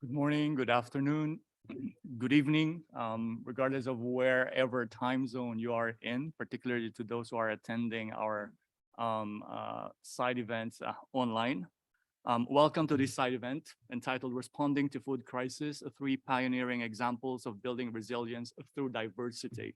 Good morning, good afternoon, good evening, regardless of wherever time zone you are in, particularly to those who are attending our side events online. Welcome to this side event entitled Responding to Food Crisis, Three Pioneering Examples of Building Resilience Through Diversity.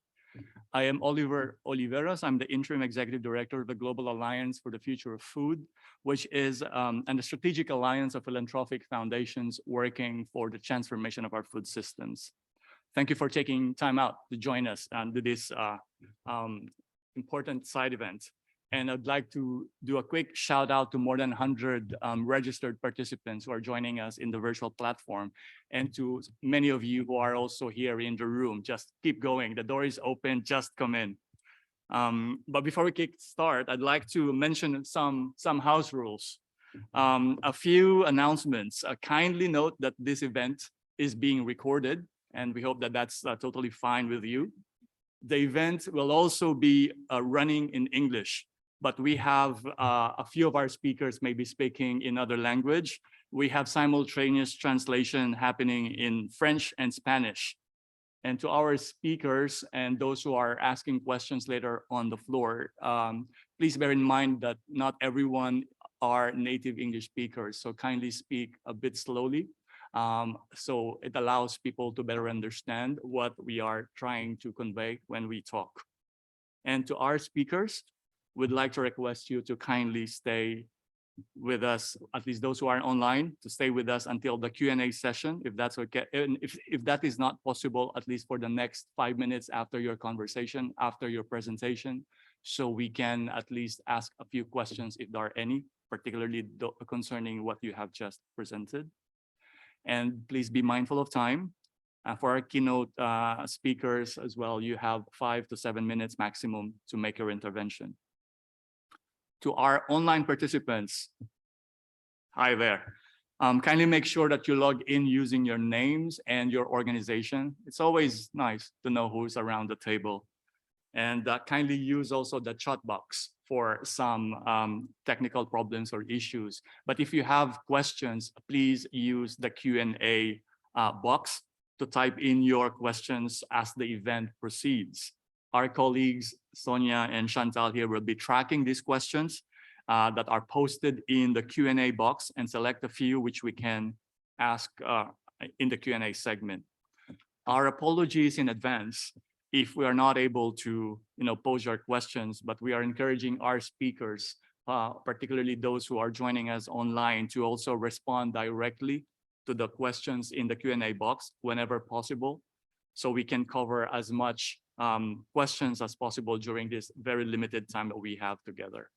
I am Oliver Oliveras. I'm the Interim Executive Director of the Global Alliance for the Future of Food, which is a strategic alliance of philanthropic foundations working for the transformation of our food systems. Thank you for taking time out to join us and do this important side event. And I'd like to do a quick shout out to more than 100 registered participants who are joining us in the virtual platform, and to many of you who are also here in the room. Just keep going. The door is open. Just come in. But before we start, I'd like to mention some house rules. A few announcements. Kindly note that this event is being recorded, and we hope that that's totally fine with you. The event will also be running in English, but we have a few of our speakers may be speaking in other language. We have simultaneous translation happening in French and Spanish. And to our speakers and those who are asking questions later on the floor, please bear in mind that not everyone are native English speakers, so kindly speak a bit slowly, so it allows people to better understand what we are trying to convey when we talk. And to our speakers, we'd like to request you to kindly stay with us, at least those who are online, to stay with us until the Q&A session, if that's okay. And if that is not possible, at least for the next 5 minutes after your conversation, after your presentation, so we can at least ask a few questions if there are any, particularly concerning what you have just presented. And please be mindful of time. For our keynote speakers as well, you have 5 to 7 minutes maximum to make your intervention. To our online participants, hi there. Kindly make sure that you log in using your names and your organization. It's always nice to know who's around the table. And kindly use also the chat box for some technical problems or issues. But if you have questions, please use the Q&A box to type in your questions as the event proceeds. Our colleagues, Sonia and Chantal here, will be tracking these questions that are posted in the Q&A box and select a few which we can ask in the Q&A segment. Our apologies in advance if we are not able to pose your questions, but we are encouraging our speakers, particularly those who are joining us online, to also respond directly to the questions in the Q&A box whenever possible, so we can cover as much questions as possible during this very limited time that we have together.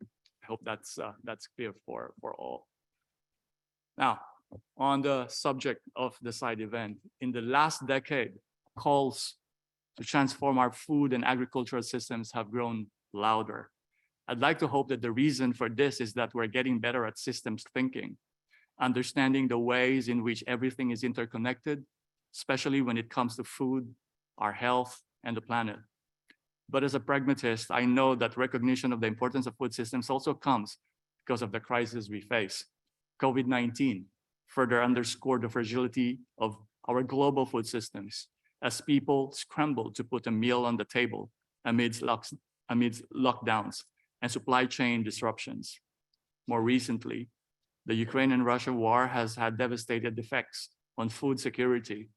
I hope that's clear for all. Now, on the subject of the side event, in the last decade, calls to transform our food and agricultural systems have grown louder. I'd like to hope that the reason for this is that we're getting better at systems thinking, understanding the ways in which everything is interconnected, especially when it comes to food, our health, and the planet. But as a pragmatist, I know that recognition of the importance of food systems also comes because of the crisis we face. COVID-19 further underscored the fragility of our global food systems as people scrambled to put a meal on the table amidst lockdowns and supply chain disruptions. More recently, the Ukraine and Russia war has had devastating effects on food security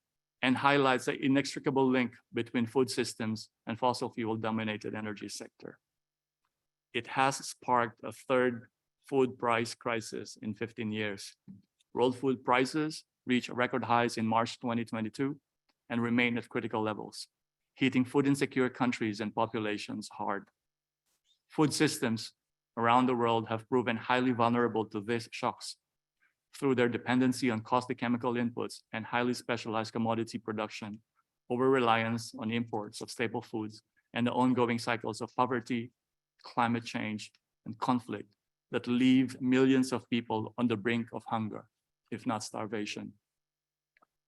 and highlights the inextricable link between food systems and fossil fuel-dominated energy sector. It has sparked a third food price crisis in 15 years. World food prices reached record highs in March 2022 and remain at critical levels, hitting food insecure countries and populations hard. Food systems around the world have proven highly vulnerable to these shocks through their dependency on costly chemical inputs and highly specialized commodity production, over-reliance on imports of staple foods, and the ongoing cycles of poverty, climate change, and conflict that leave millions of people on the brink of hunger, if not starvation.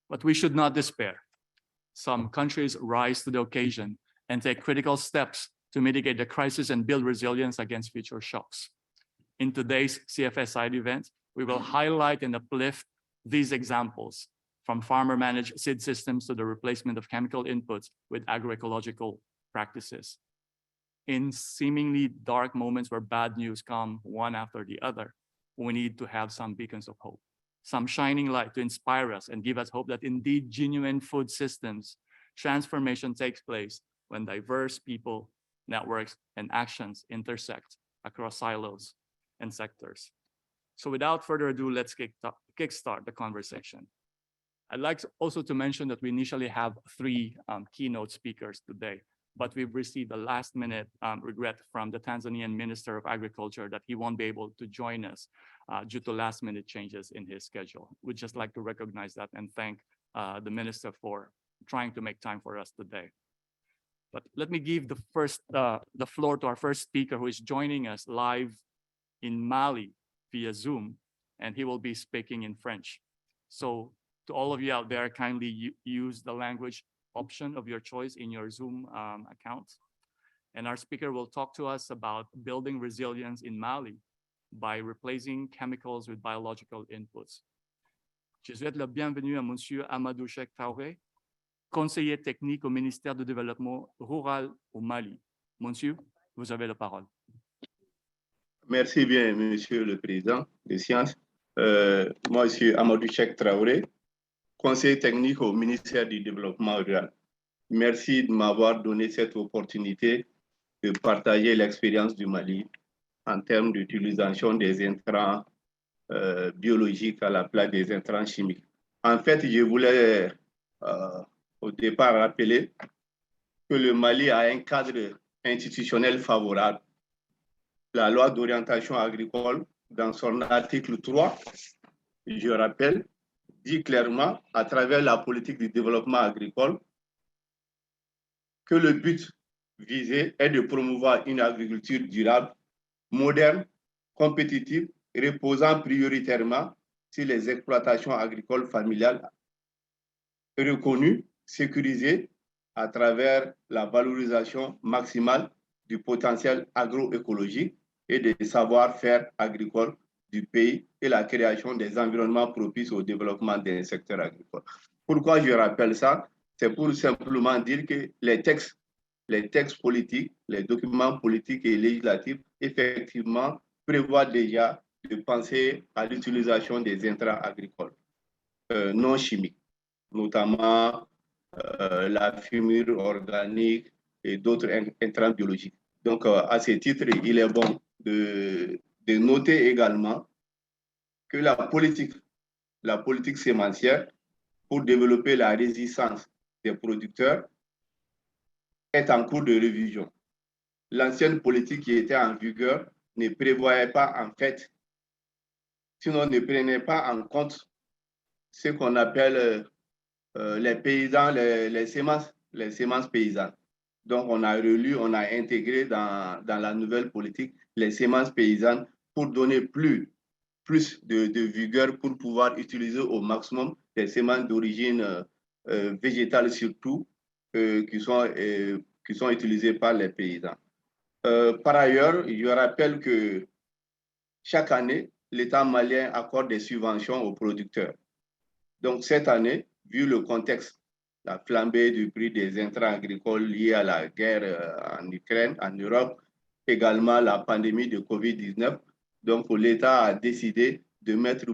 But we should not despair. Some countries rise to the occasion and take critical steps to mitigate the crisis and build resilience against future shocks. In today's CFS side event, we will highlight and uplift these examples, from farmer-managed seed systems to the replacement of chemical inputs with agroecological practices. In seemingly dark moments where bad news come one after the other, we need to have some beacons of hope, some shining light to inspire us and give us hope that indeed genuine food systems transformation takes place when diverse people, networks, and actions intersect across silos and sectors. So without further ado, let's kickstart the conversation. I'd like also to mention that we initially have three keynote speakers today, but we've received a last-minute regret from the Tanzanian Minister of Agriculture that he won't be able to join us due to last-minute changes in his schedule. We'd just like to recognize that and thank the Minister for trying to make time for us today. But let me give the floor to our first speaker, who is joining us live in Mali via Zoom, and he will be speaking in French. So to all of you out there, kindly use the language option of your choice in your Zoom account. And our speaker will talk to us about building resilience in Mali by replacing chemicals with biological inputs. Je souhaite la bienvenue à Monsieur Amadou Cheikh Traoré, conseiller technique au ministère du Développement rural au Mali. Monsieur, vous avez la parole. Merci bien, Monsieur le Président des Sciences. Moi, je suis Amadou Cheikh Traoré, conseiller technique au ministère du Développement rural. Merci de m'avoir donné cette opportunité de partager l'expérience du Mali en termes d'utilisation des intrants biologiques à la place des intrants chimiques. En fait, je voulais au départ rappeler que le Mali a un cadre institutionnel favorable. La loi d'orientation agricole, dans son article 3, je rappelle, dit clairement, à travers la politique du développement agricole, que le but visé est de promouvoir une agriculture durable, moderne, compétitive, reposant prioritairement sur les exploitations agricoles familiales reconnues, sécurisées à travers la valorisation maximale du potentiel agroécologique et des savoir-faire agricoles du pays et la création des environnements propices au développement des secteurs agricoles. Pourquoi je rappelle ça? C'est pour simplement dire que les textes politiques, les documents politiques et législatifs, effectivement, prévoient déjà de penser à l'utilisation des intrants agricoles non chimiques, notamment la fumure organique et d'autres intrants biologiques. Donc, à ce titre, il est bon de noter également que la politique sémencière pour développer la résistance des producteurs est en cours de révision. L'ancienne politique qui était en vigueur ne prévoyait pas en fait, sinon ne prenait pas en compte ce qu'on appelle les paysans, les semences paysannes. Donc, on a relu, on a intégré dans la nouvelle politique les semences paysannes pour donner plus de vigueur pour pouvoir utiliser au maximum les semences d'origine végétale surtout qui sont utilisées par les paysans. Par ailleurs, je rappelle que chaque année, l'État malien accorde des subventions aux producteurs. Donc, cette année, vu le contexte, la flambée du prix des intrants agricoles liés à la guerre en Ukraine, en Europe, également la pandémie de Covid-19, donc l'État a décidé de mettre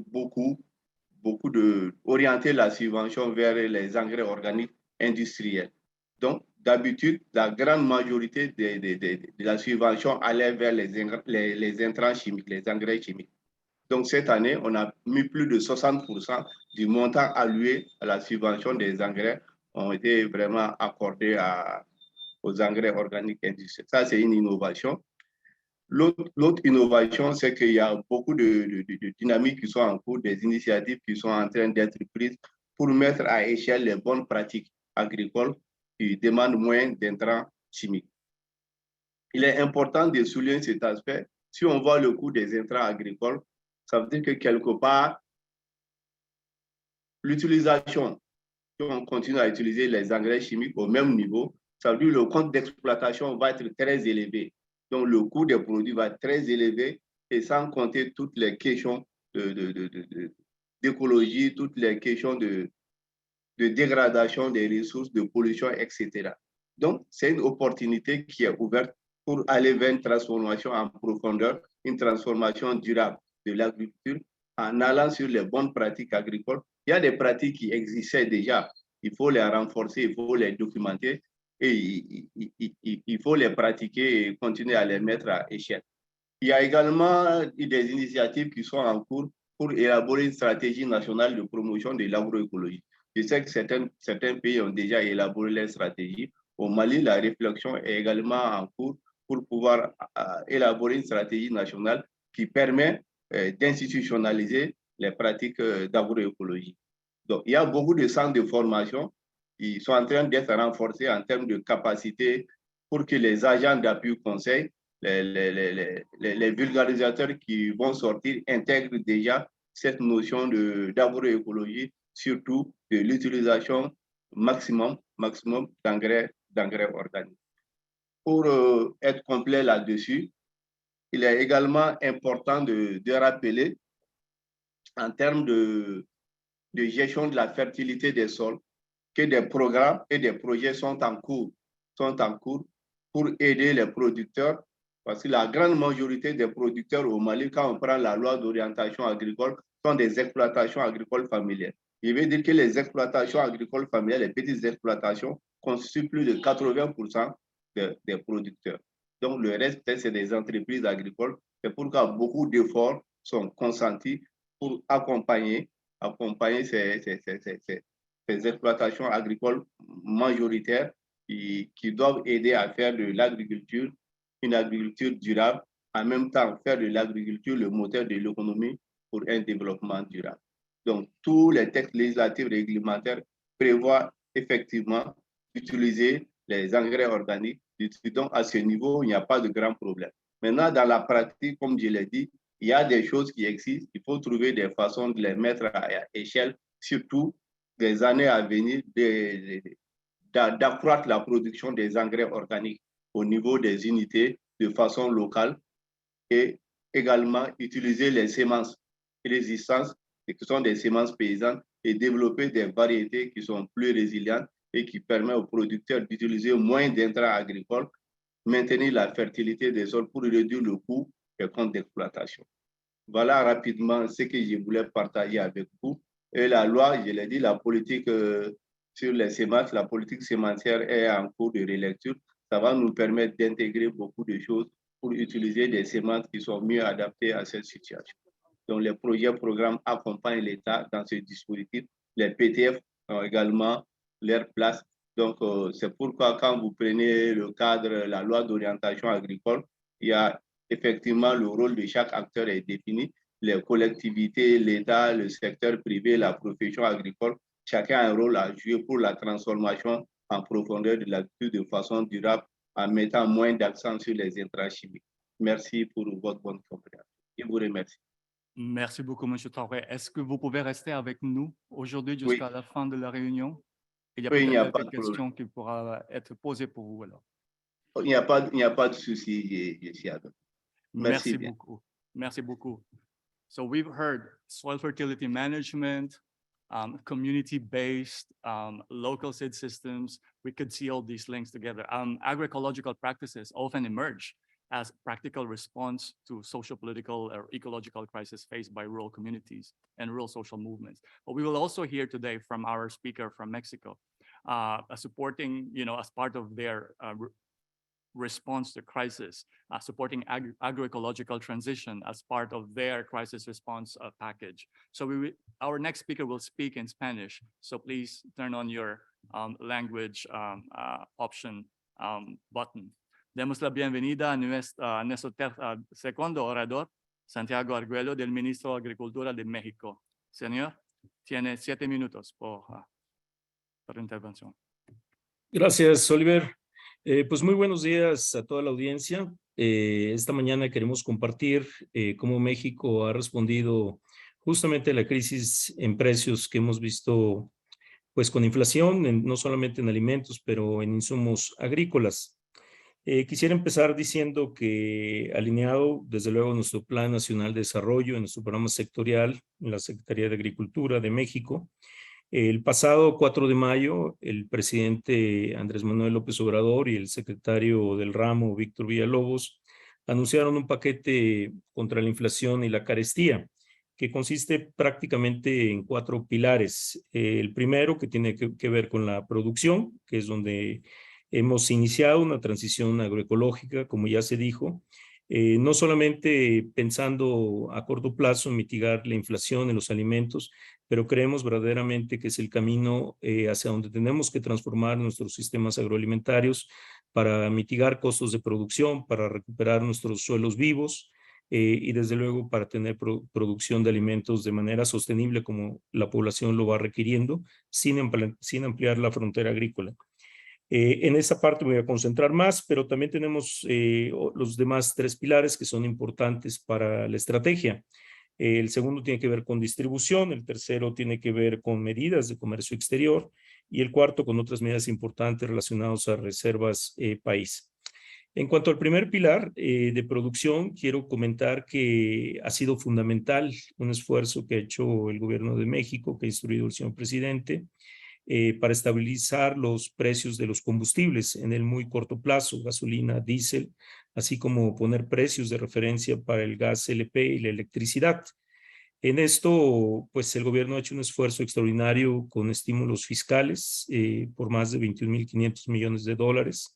orienter la subvention vers les engrais organiques industriels. Donc, d'habitude, la grande majorité de la subvention allait vers les intrants chimiques, les engrais chimiques. Donc, cette année, on a mis plus de 60% du montant alloué à la subvention des engrais ont été vraiment accordés aux engrais organiques industriels. Ça, c'est une innovation. L'autre innovation, c'est qu'il y a beaucoup de dynamiques qui sont en cours, des initiatives qui sont en train d'être prises pour mettre à échelle les bonnes pratiques agricoles qui demandent moins d'intrants chimiques. Il est important de souligner cet aspect. Si on voit le coût des intrants agricoles, ça veut dire que quelque part, l'utilisation, si on continue à utiliser les engrais chimiques au même niveau, ça veut dire que le coût d'exploitation va être très élevé. Donc, le coût des produits va être très élevé et sans compter toutes les questions d'écologie, toutes les questions de dégradation des ressources, de pollution, etc. Donc, c'est une opportunité qui est ouverte pour aller vers une transformation en profondeur, une transformation durable de l'agriculture en allant sur les bonnes pratiques agricoles. Il y a des pratiques qui existaient déjà. Il faut les renforcer, il faut les documenter et il faut les pratiquer et continuer à les mettre à échelle. Il y a également des initiatives qui sont en cours pour élaborer une stratégie nationale de promotion de l'agroécologie. Je sais que certains pays ont déjà élaboré leur stratégie. Au Mali, la réflexion est également en cours pour pouvoir élaborer une stratégie nationale qui permet d'institutionnaliser les pratiques d'agroécologie. Donc, il y a beaucoup de centres de formation qui sont en train d'être renforcés en termes de capacité pour que les agents d'appui conseil, les vulgarisateurs qui vont sortir intègrent déjà cette notion d'agroécologie, surtout de l'utilisation maximum d'engrais organiques. Pour être complet là-dessus, il est également important de rappeler en termes de gestion de la fertilité des sols que des programmes et des projets sont en cours pour aider les producteurs, parce que la grande majorité des producteurs au Mali, quand on prend la loi d'orientation agricole, sont des exploitations agricoles familiales. Je veux dire que les exploitations agricoles familiales, les petites exploitations, constituent plus de 80% des producteurs. Donc, le reste, c'est des entreprises agricoles. C'est pourquoi beaucoup d'efforts sont consentis pour accompagner ces exploitations agricoles majoritaires qui doivent aider à faire de l'agriculture une agriculture durable, en même temps faire de l'agriculture le moteur de l'économie pour un développement durable. Donc, tous les textes législatifs réglementaires prévoient effectivement d'utiliser les engrais organiques. Donc, à ce niveau, il n'y a pas de grand problème. Maintenant, dans la pratique, comme je l'ai dit, il y a des choses qui existent. Il faut trouver des façons de les mettre à échelle, surtout des années à venir, d'accroître la production des engrais organiques au niveau des unités de façon locale et également utiliser les semences résistantes, qui sont des semences paysannes, et développer des variétés qui sont plus résilientes et qui permettent aux producteurs d'utiliser moins d'intrants agricoles, maintenir la fertilité des sols pour réduire le coût des comptes d'exploitation. Voilà rapidement ce que je voulais partager avec vous. Et la loi, je l'ai dit, la politique sur les semences, la politique sémencière est en cours de relecture. Ça va nous permettre d'intégrer beaucoup de choses pour utiliser des semences qui sont mieux adaptées à cette situation. Donc, les programmes accompagnent l'État dans ce dispositif. Les PTF ont également leur place. Donc, c'est pourquoi quand vous prenez le cadre, la loi d'orientation agricole, il y a effectivement le rôle de chaque acteur est défini. Les collectivités, l'État, le secteur privé, la profession agricole, chacun a un rôle à jouer pour la transformation en profondeur de l'agriculture de façon durable en mettant moins d'accent sur les intrants chimiques. Merci pour votre bonne compréhension. Je vous remercie. Merci beaucoup, M. Traoré. Est-ce que vous pouvez rester avec nous aujourd'hui jusqu'à la fin de la réunion? Il y a peut-être quelques questions qui pourront être posées pour vous. Alors. Il n'y a pas de souci, je suis avec. Merci beaucoup. Merci beaucoup. So we've heard soil fertility management, community-based, local seed systems. We could see all these links together. Agroecological practices often emerge as practical response to social, political, or ecological crisis faced by rural communities and rural social movements. But we will also hear today from our speaker from Mexico, supporting, as part of their response to crisis, supporting agroecological transition as part of their crisis response package. So our next speaker will speak in Spanish. So please turn on your language option button. Demos la bienvenida a nuestro segundo orador, Santiago Arguello, del Ministro de Agricultura de México. Señor, tiene 7 minutos por intervención. Gracias, Oliver. Pues muy buenos días a toda la audiencia. Esta mañana queremos compartir cómo México ha respondido justamente a la crisis en precios que hemos visto pues con inflación, no solamente en alimentos, pero en insumos agrícolas. Quisiera empezar diciendo que alineado, desde luego, a nuestro Plan Nacional de Desarrollo, en nuestro programa sectorial, en la Secretaría de Agricultura de México, el pasado 4 de mayo, el presidente Andrés Manuel López Obrador y el secretario del ramo, Víctor Villalobos, anunciaron un paquete contra la inflación y la carestía, que consiste prácticamente en 4 pilares. El primero, que tiene que ver con la producción, que es donde hemos iniciado una transición agroecológica, como ya se dijo, no solamente pensando a corto plazo en mitigar la inflación en los alimentos, pero creemos verdaderamente que es el camino hacia donde tenemos que transformar nuestros sistemas agroalimentarios para mitigar costos de producción, para recuperar nuestros suelos vivos y desde luego para tener producción de alimentos de manera sostenible como la población lo va requiriendo, sin ampliar la frontera agrícola. En esa parte me voy a concentrar más, pero también tenemos los demás 3 pilares que son importantes para la estrategia. El segundo tiene que ver con distribución, el tercero tiene que ver con medidas de comercio exterior y el cuarto con otras medidas importantes relacionadas a reservas país. En cuanto al primer pilar de producción, quiero comentar que ha sido fundamental un esfuerzo que ha hecho el gobierno de México, que ha instruido el señor presidente, para estabilizar los precios de los combustibles en el muy corto plazo, gasolina, diésel, así como poner precios de referencia para el gas LP y la electricidad. En esto, pues el gobierno ha hecho un esfuerzo extraordinario con estímulos fiscales por más de 21.500 millones de dólares,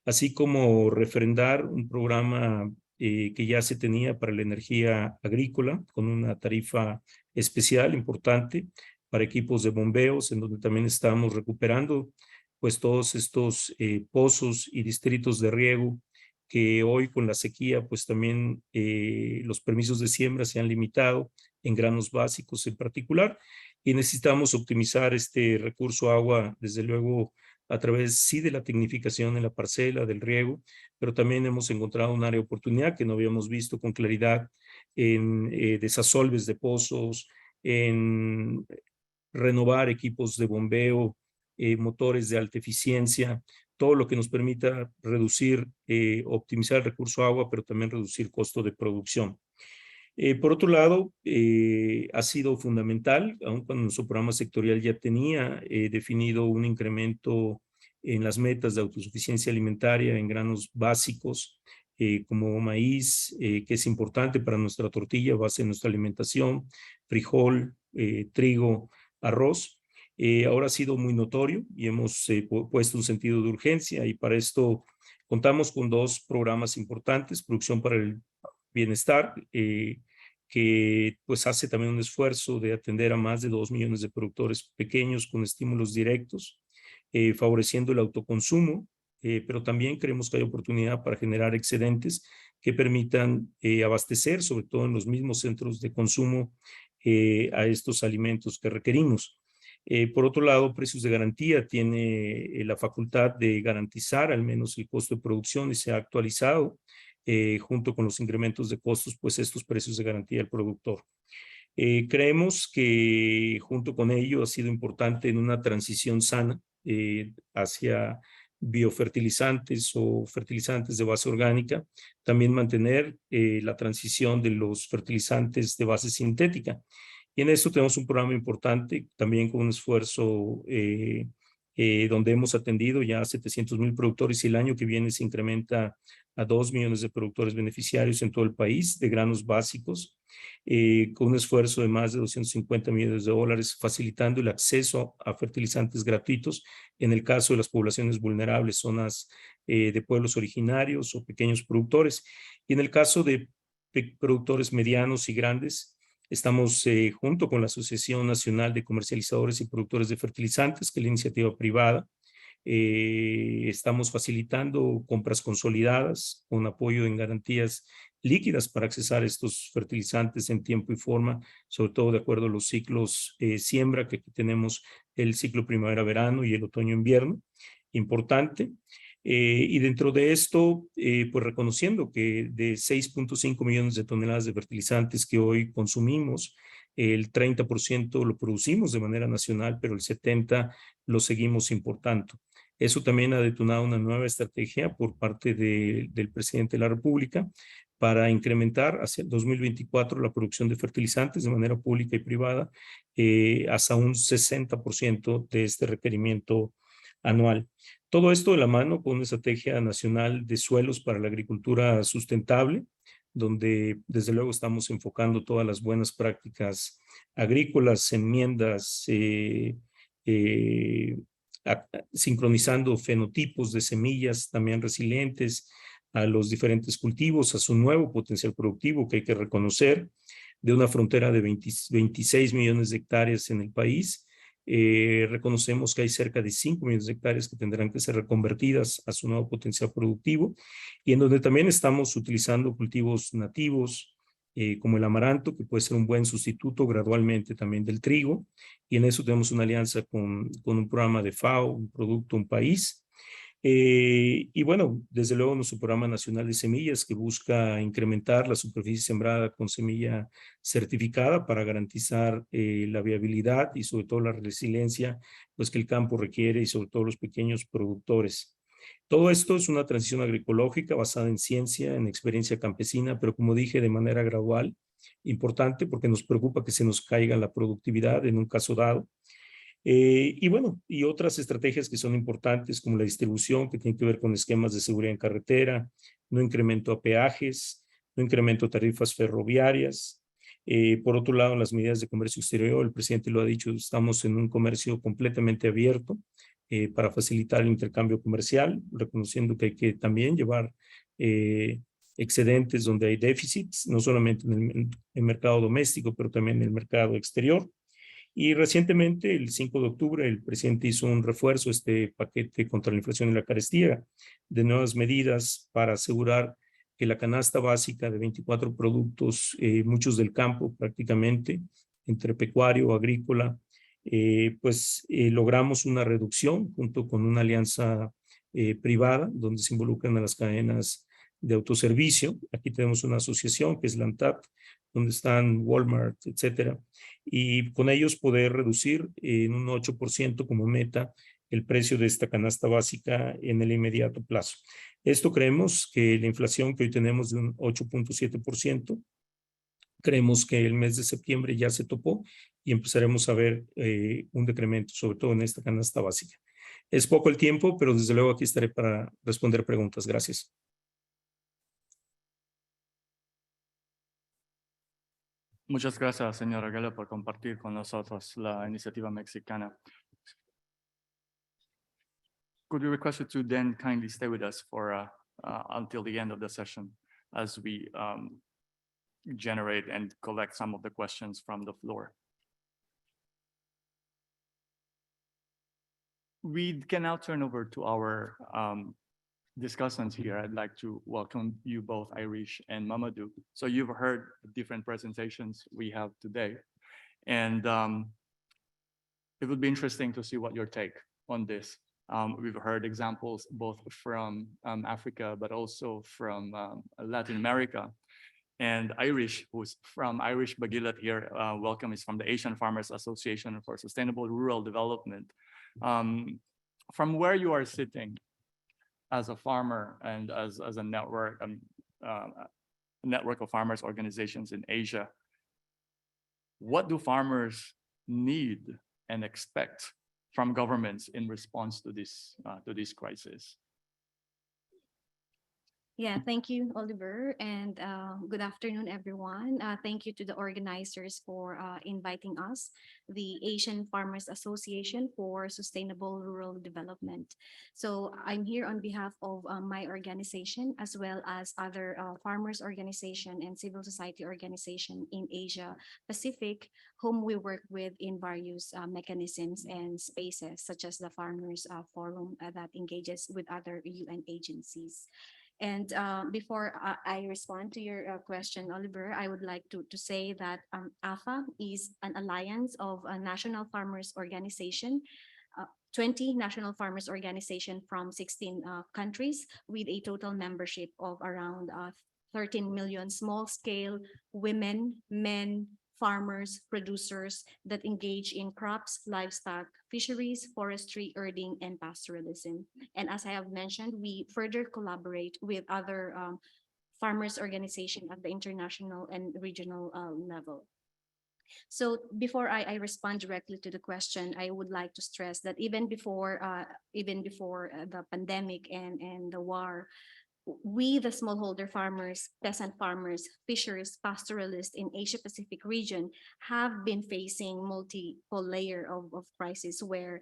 así como refrendar un programa que ya se tenía para la energía agrícola con una tarifa especial importante para equipos de bombeos, en donde también estamos recuperando pues todos estos pozos y distritos de riego que hoy con la sequía pues también los permisos de siembra se han limitado en granos básicos en particular y necesitamos optimizar este recurso agua desde luego a través sí de la tecnificación en la parcela, del riego, pero también hemos encontrado un área de oportunidad que no habíamos visto con claridad en desasolves de pozos, en renovar equipos de bombeo, motores de alta eficiencia, todo lo que nos permita reducir, optimizar el recurso agua, pero también reducir costo de producción. Por otro lado, ha sido fundamental, aun cuando nuestro programa sectorial ya tenía definido un incremento en las metas de autosuficiencia alimentaria en granos básicos, como maíz, que es importante para nuestra tortilla, base de nuestra alimentación, frijol, trigo, arroz. Ahora ha sido muy notorio y hemos puesto un sentido de urgencia y para esto contamos con 2 programas importantes, Producción para el Bienestar, que pues hace también un esfuerzo de atender a más de 2 millones de productores pequeños con estímulos directos, favoreciendo el autoconsumo, pero también creemos que hay oportunidad para generar excedentes que permitan abastecer, sobre todo en los mismos centros de consumo, a estos alimentos que requerimos. Por otro lado, Precios de Garantía tiene la facultad de garantizar al menos el costo de producción y se ha actualizado junto con los incrementos de costos, pues estos precios de garantía al productor. Creemos que junto con ello ha sido importante en una transición sana hacia biofertilizantes o fertilizantes de base orgánica, también mantener la transición de los fertilizantes de base sintética. Y en esto tenemos un programa importante, también con un esfuerzo donde hemos atendido ya a 700,000 productores y el año que viene se incrementa a 2 millones de productores beneficiarios en todo el país de granos básicos, con un esfuerzo de más de 250 millones de dólares, facilitando el acceso a fertilizantes gratuitos en el caso de las poblaciones vulnerables, zonas de pueblos originarios o pequeños productores. Y en el caso de productores medianos y grandes, estamos junto con la Asociación Nacional de Comercializadores y Productores de Fertilizantes, que es la iniciativa privada. Estamos facilitando compras consolidadas con apoyo en garantías líquidas para accesar estos fertilizantes en tiempo y forma, sobre todo de acuerdo a los ciclos siembra, que aquí tenemos el ciclo primavera-verano y el otoño-invierno, importante. Y dentro de esto, pues reconociendo que de 6.5 millones de toneladas de fertilizantes que hoy consumimos, el 30% lo producimos de manera nacional, pero el 70% lo seguimos importando. Eso también ha detonado una nueva estrategia por parte del presidente de la República para incrementar hacia el 2024 la producción de fertilizantes de manera pública y privada hasta un 60% de este requerimiento anual. Todo esto de la mano con una estrategia nacional de suelos para la agricultura sustentable, donde desde luego estamos enfocando todas las buenas prácticas agrícolas, enmiendas, sincronizando fenotipos de semillas también resilientes a los diferentes cultivos, a su nuevo potencial productivo que hay que reconocer, de una frontera de 26 millones de hectáreas en el país. Reconocemos que hay cerca de 5 millones de hectáreas que tendrán que ser reconvertidas a su nuevo potencial productivo y en donde también estamos utilizando cultivos nativos como el amaranto, que puede ser un buen sustituto gradualmente también del trigo, y en eso tenemos una alianza con un programa de FAO, un producto, un país. Y bueno, desde luego nuestro programa nacional de semillas que busca incrementar la superficie sembrada con semilla certificada para garantizar la viabilidad y sobre todo la resiliencia pues, que el campo requiere y sobre todo los pequeños productores. Todo esto es una transición agroecológica basada en ciencia, en experiencia campesina, pero como dije, de manera gradual, importante porque nos preocupa que se nos caiga la productividad en un caso dado. Y bueno, y otras estrategias que son importantes como la distribución, que tiene que ver con esquemas de seguridad en carretera, no incremento a peajes, no incremento a tarifas ferroviarias. Por otro lado, las medidas de comercio exterior, el presidente lo ha dicho, estamos en un comercio completamente abierto para facilitar el intercambio comercial, reconociendo que hay que también llevar excedentes donde hay déficits, no solamente en el mercado doméstico, pero también en el mercado exterior. Y recientemente, el 5 de octubre, el presidente hizo un refuerzo, este paquete contra la inflación y la carestía, de nuevas medidas para asegurar que la canasta básica de 24 productos, muchos del campo prácticamente, entre pecuario, agrícola, logramos una reducción junto con una alianza privada donde se involucran a las cadenas de autoservicio. Aquí tenemos una asociación que es la ANTAD, donde están Walmart, etcétera, y con ellos poder reducir en un 8% como meta el precio de esta canasta básica en el inmediato plazo. Esto creemos que la inflación que hoy tenemos de un 8.7%, creemos que el mes de septiembre ya se topó y empezaremos a ver un decremento, sobre todo en esta canasta básica. Es poco el tiempo, pero desde luego aquí estaré para responder preguntas. Gracias. Muchas gracias, señora Gala, por compartir con nosotros la iniciativa mexicana. Could we request you to then kindly stay with us for until the end of the session as we generate and collect some of the questions from the floor. We can now turn over to our discussants here. I'd like to welcome you both, Irish and Mamadou. So you've heard different presentations we have today, and it would be interesting to see what your take on this. We've heard examples both from Africa, but also from Latin America. And Irish, who's from Irish Bagilat here, welcome, is from the Asian Farmers Association for Sustainable Rural Development. From where you are sitting as a farmer and as a network of farmers organizations in Asia, what do farmers need and expect from governments in response to this crisis? Yeah, thank you, Oliver, and good afternoon, everyone. Thank you to the organizers for inviting us, the Asian Farmers Association for Sustainable Rural Development. So I'm here on behalf of my organization, as well as other farmers organization and civil society organization in Asia Pacific, whom we work with in various mechanisms and spaces, such as the Farmers Forum that engages with other UN agencies. And before I respond to your question, Oliver, I would like to say that AFA is an alliance of a national farmers organization, 20 national farmers organization from 16 countries, with a total membership of around 13 million small-scale women, men, farmers, producers that engage in crops, livestock, fisheries, forestry, herding, and pastoralism. And as I have mentioned, we further collaborate with other farmers organization at the international and regional level. So before I respond directly to the question, I would like to stress that even before the pandemic and the war, we, the smallholder farmers, peasant farmers, fishers, pastoralists in Asia Pacific region have been facing multiple layer of crisis where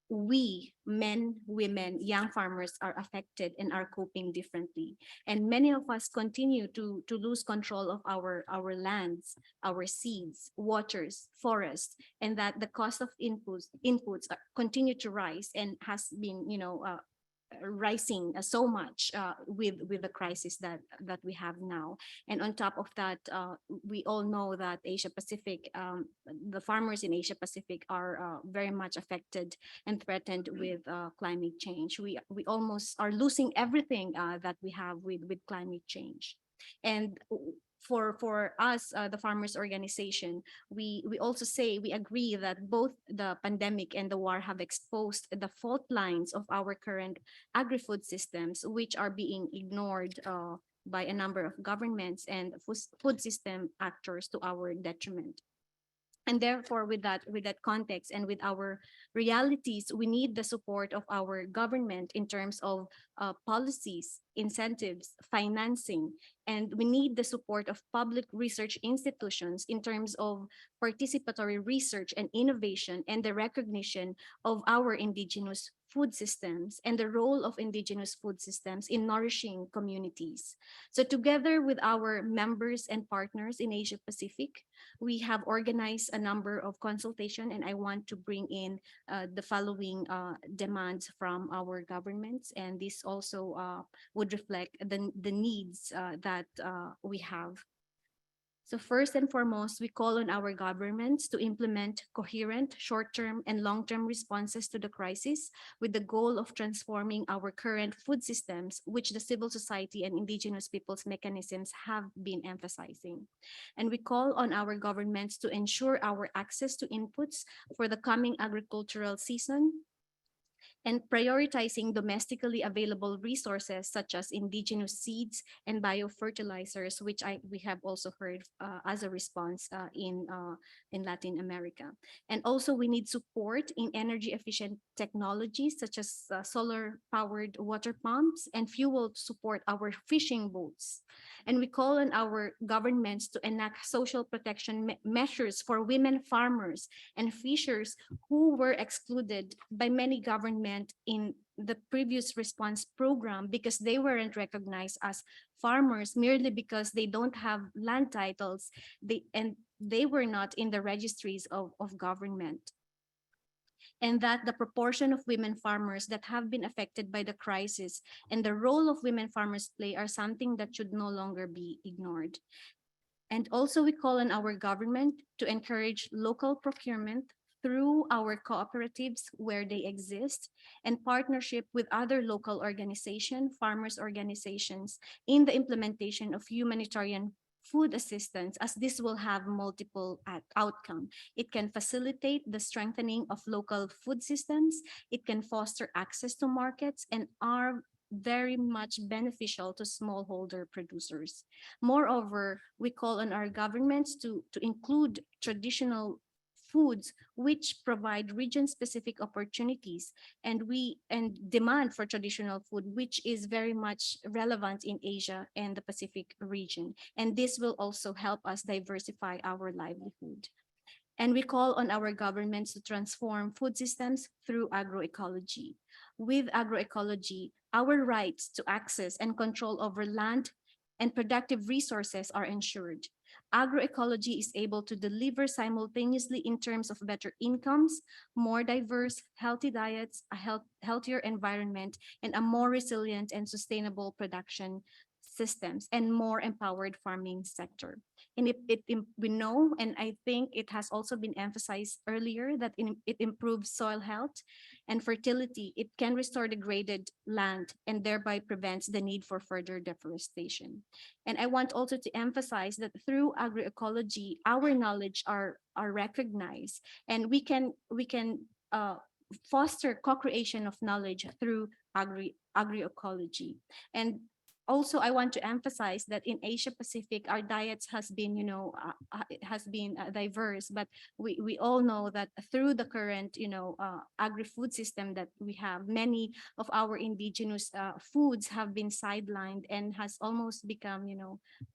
we, men, women, young farmers are affected and are coping differently. And many of us continue to lose control of our lands, our seeds, waters, forests, and that the cost of inputs continue to rise and has been, rising so much with the crisis that we have now. And on top of that, we all know that Asia Pacific, the farmers in Asia Pacific are very much affected and threatened with climate change. We almost are losing everything that we have with climate change. And for us, the farmers organization, we also say we agree that both the pandemic and the war have exposed the fault lines of our current agri-food systems, which are being ignored by a number of governments and food system actors to our detriment. And therefore, with that context and with our realities, we need the support of our government in terms of policies, incentives, financing, and we need the support of public research institutions in terms of participatory research and innovation and the recognition of our indigenous food systems and the role of indigenous food systems in nourishing communities. So together with our members and partners in Asia Pacific, we have organized a number of consultation, and I want to bring in the following demands from our governments, and this also would reflect the needs that we have. So first and foremost, we call on our governments to implement coherent short-term and long-term responses to the crisis with the goal of transforming our current food systems, which the civil society and indigenous peoples mechanisms have been emphasizing. And we call on our governments to ensure our access to inputs for the coming agricultural season, and prioritizing domestically available resources such as indigenous seeds and biofertilizers, which we have also heard as a response in Latin America. And also we need support in energy efficient technologies such as solar powered water pumps and fuel to support our fishing boats. And we call on our governments to enact social protection measures for women farmers and fishers who were excluded by many governments in the previous response program because they weren't recognized as farmers merely because they don't have land titles, and they were not in the registries of government. And that the proportion of women farmers that have been affected by the crisis and the role of women farmers play are something that should no longer be ignored. And also we call on our government to encourage local procurement through our cooperatives where they exist and partnership with other local organizations, farmers organizations in the implementation of humanitarian food assistance, as this will have multiple outcomes. It can facilitate the strengthening of local food systems, it can foster access to markets, and are very much beneficial to smallholder producers. Moreover, we call on our governments to include traditional foods which provide region-specific opportunities, and demand for traditional food, which is very much relevant in Asia and the Pacific region. And this will also help us diversify our livelihood. And we call on our governments to transform food systems through agroecology. With agroecology, our rights to access and control over land and productive resources are ensured. Agroecology is able to deliver simultaneously in terms of better incomes, more diverse, healthy diets, a healthier environment, and a more resilient and sustainable production systems and more empowered farming sector. And we know, and I think it has also been emphasized earlier, that it improves soil health and fertility. It can restore degraded land and thereby prevents the need for further deforestation. And I want also to emphasize that through agroecology, our knowledge are recognized, and we can foster co-creation of knowledge through agroecology. And also, I want to emphasize that in Asia Pacific, our diets has been, it has been diverse, but we all know that through the current, agri-food system that we have, many of our indigenous foods have been sidelined and has almost become,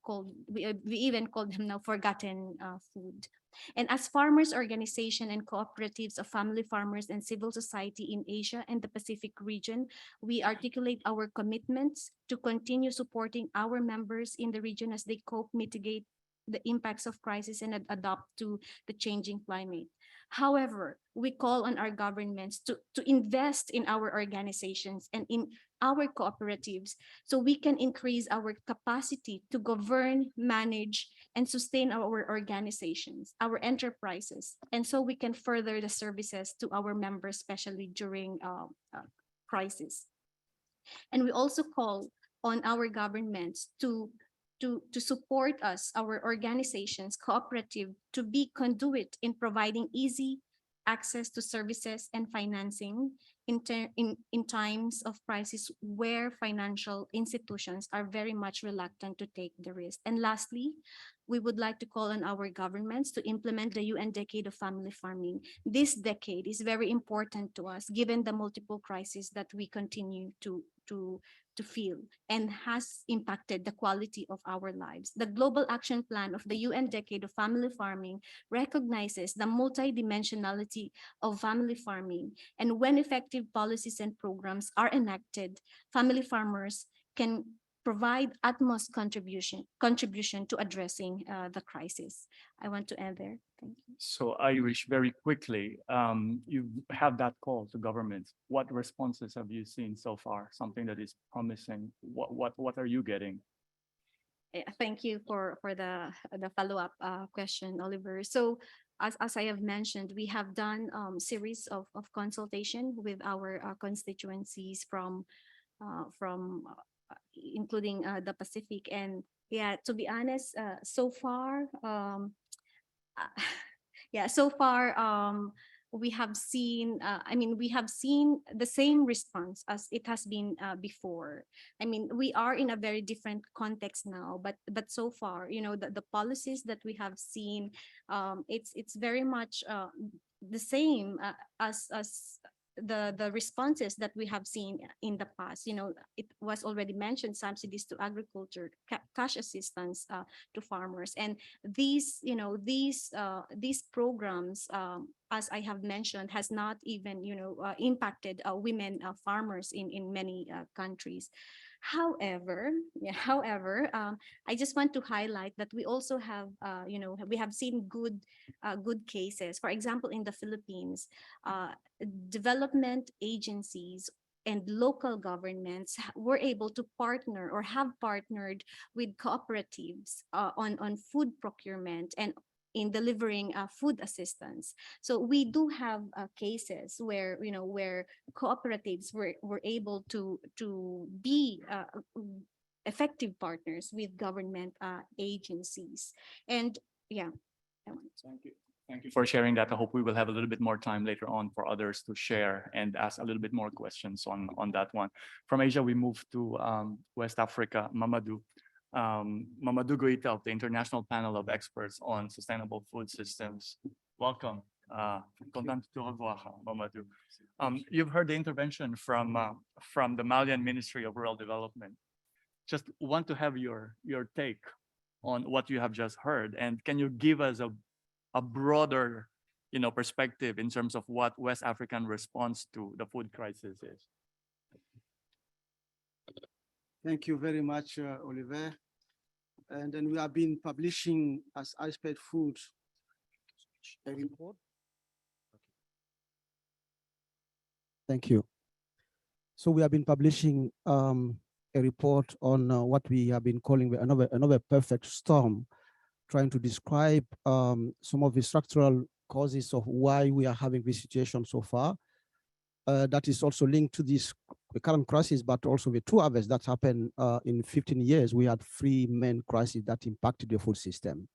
called, we even call them now forgotten food. And as farmers organization and cooperatives of family farmers and civil society in Asia and the Pacific region, we articulate our commitments to continue supporting our members in the region as they cope, mitigate the impacts of crisis, and adapt to the changing climate. However, we call on our governments to invest in our organizations and in our cooperatives so we can increase our capacity to govern, manage, and sustain our organizations, our enterprises, and so we can further the services to our members, especially during crisis. And we also call on our governments to support us, our organizations, cooperative, to be conduit in providing easy access to services and financing in times of crisis where financial institutions are very much reluctant to take the risk. And lastly, we would like to call on our governments to implement the UN Decade of Family Farming. This decade is very important to us, given the multiple crises that we continue to feel and has impacted the quality of our lives. The Global Action Plan of the UN Decade of Family Farming recognizes the multidimensionality of family farming, and when effective policies and programs are enacted, family farmers can provide utmost contribution to addressing the crisis. I want to end there. Thank you. So Irish, very quickly, you have that call to governments. What responses have you seen so far? Something that is promising. What are you getting? Thank you for the follow-up question, Oliver. So as I have mentioned, we have done series of consultation with our constituencies from including the Pacific. And yeah, to be honest, so far, we have seen, we have seen the same response as it has been before. I mean, we are in a very different context now, but so far, the policies that we have seen, it's very much the same as the responses that we have seen in the past. It was already mentioned, subsidies to agriculture, cash assistance to farmers, and these programs, as I have mentioned, has not even impacted women farmers in many countries. However, I just want to highlight that we also have we have seen good cases. For example, in the Philippines, development agencies and local governments were able to partner or have partnered with cooperatives on food procurement and in delivering food assistance. So we do have cases where where cooperatives were able to be effective partners with government agencies. And yeah, Thank you. Thank you for sharing that. I hope we will have a little bit more time later on for others to share and ask a little bit more questions on that one. From Asia, we move to West Africa, Mamadou. Mamadou Goita of the International Panel of Experts on Sustainable Food Systems. Welcome. Content to revoir, Mamadou. You've heard the intervention from the Malian Ministry of Rural Development. Just want to have your take on what you have just heard, and can you give us a broader perspective in terms of what West African response to the food crisis is? Thank you very much, Oliver. And then we have been publishing as IPES-Food a report. Thank you. So we have been publishing a report on what we have been calling another perfect storm, trying to describe some of the structural causes of why we are having this situation so far. That is also linked to this current crisis, but also the two others that happened in 15 years. We had 3 main crises that impacted the food system.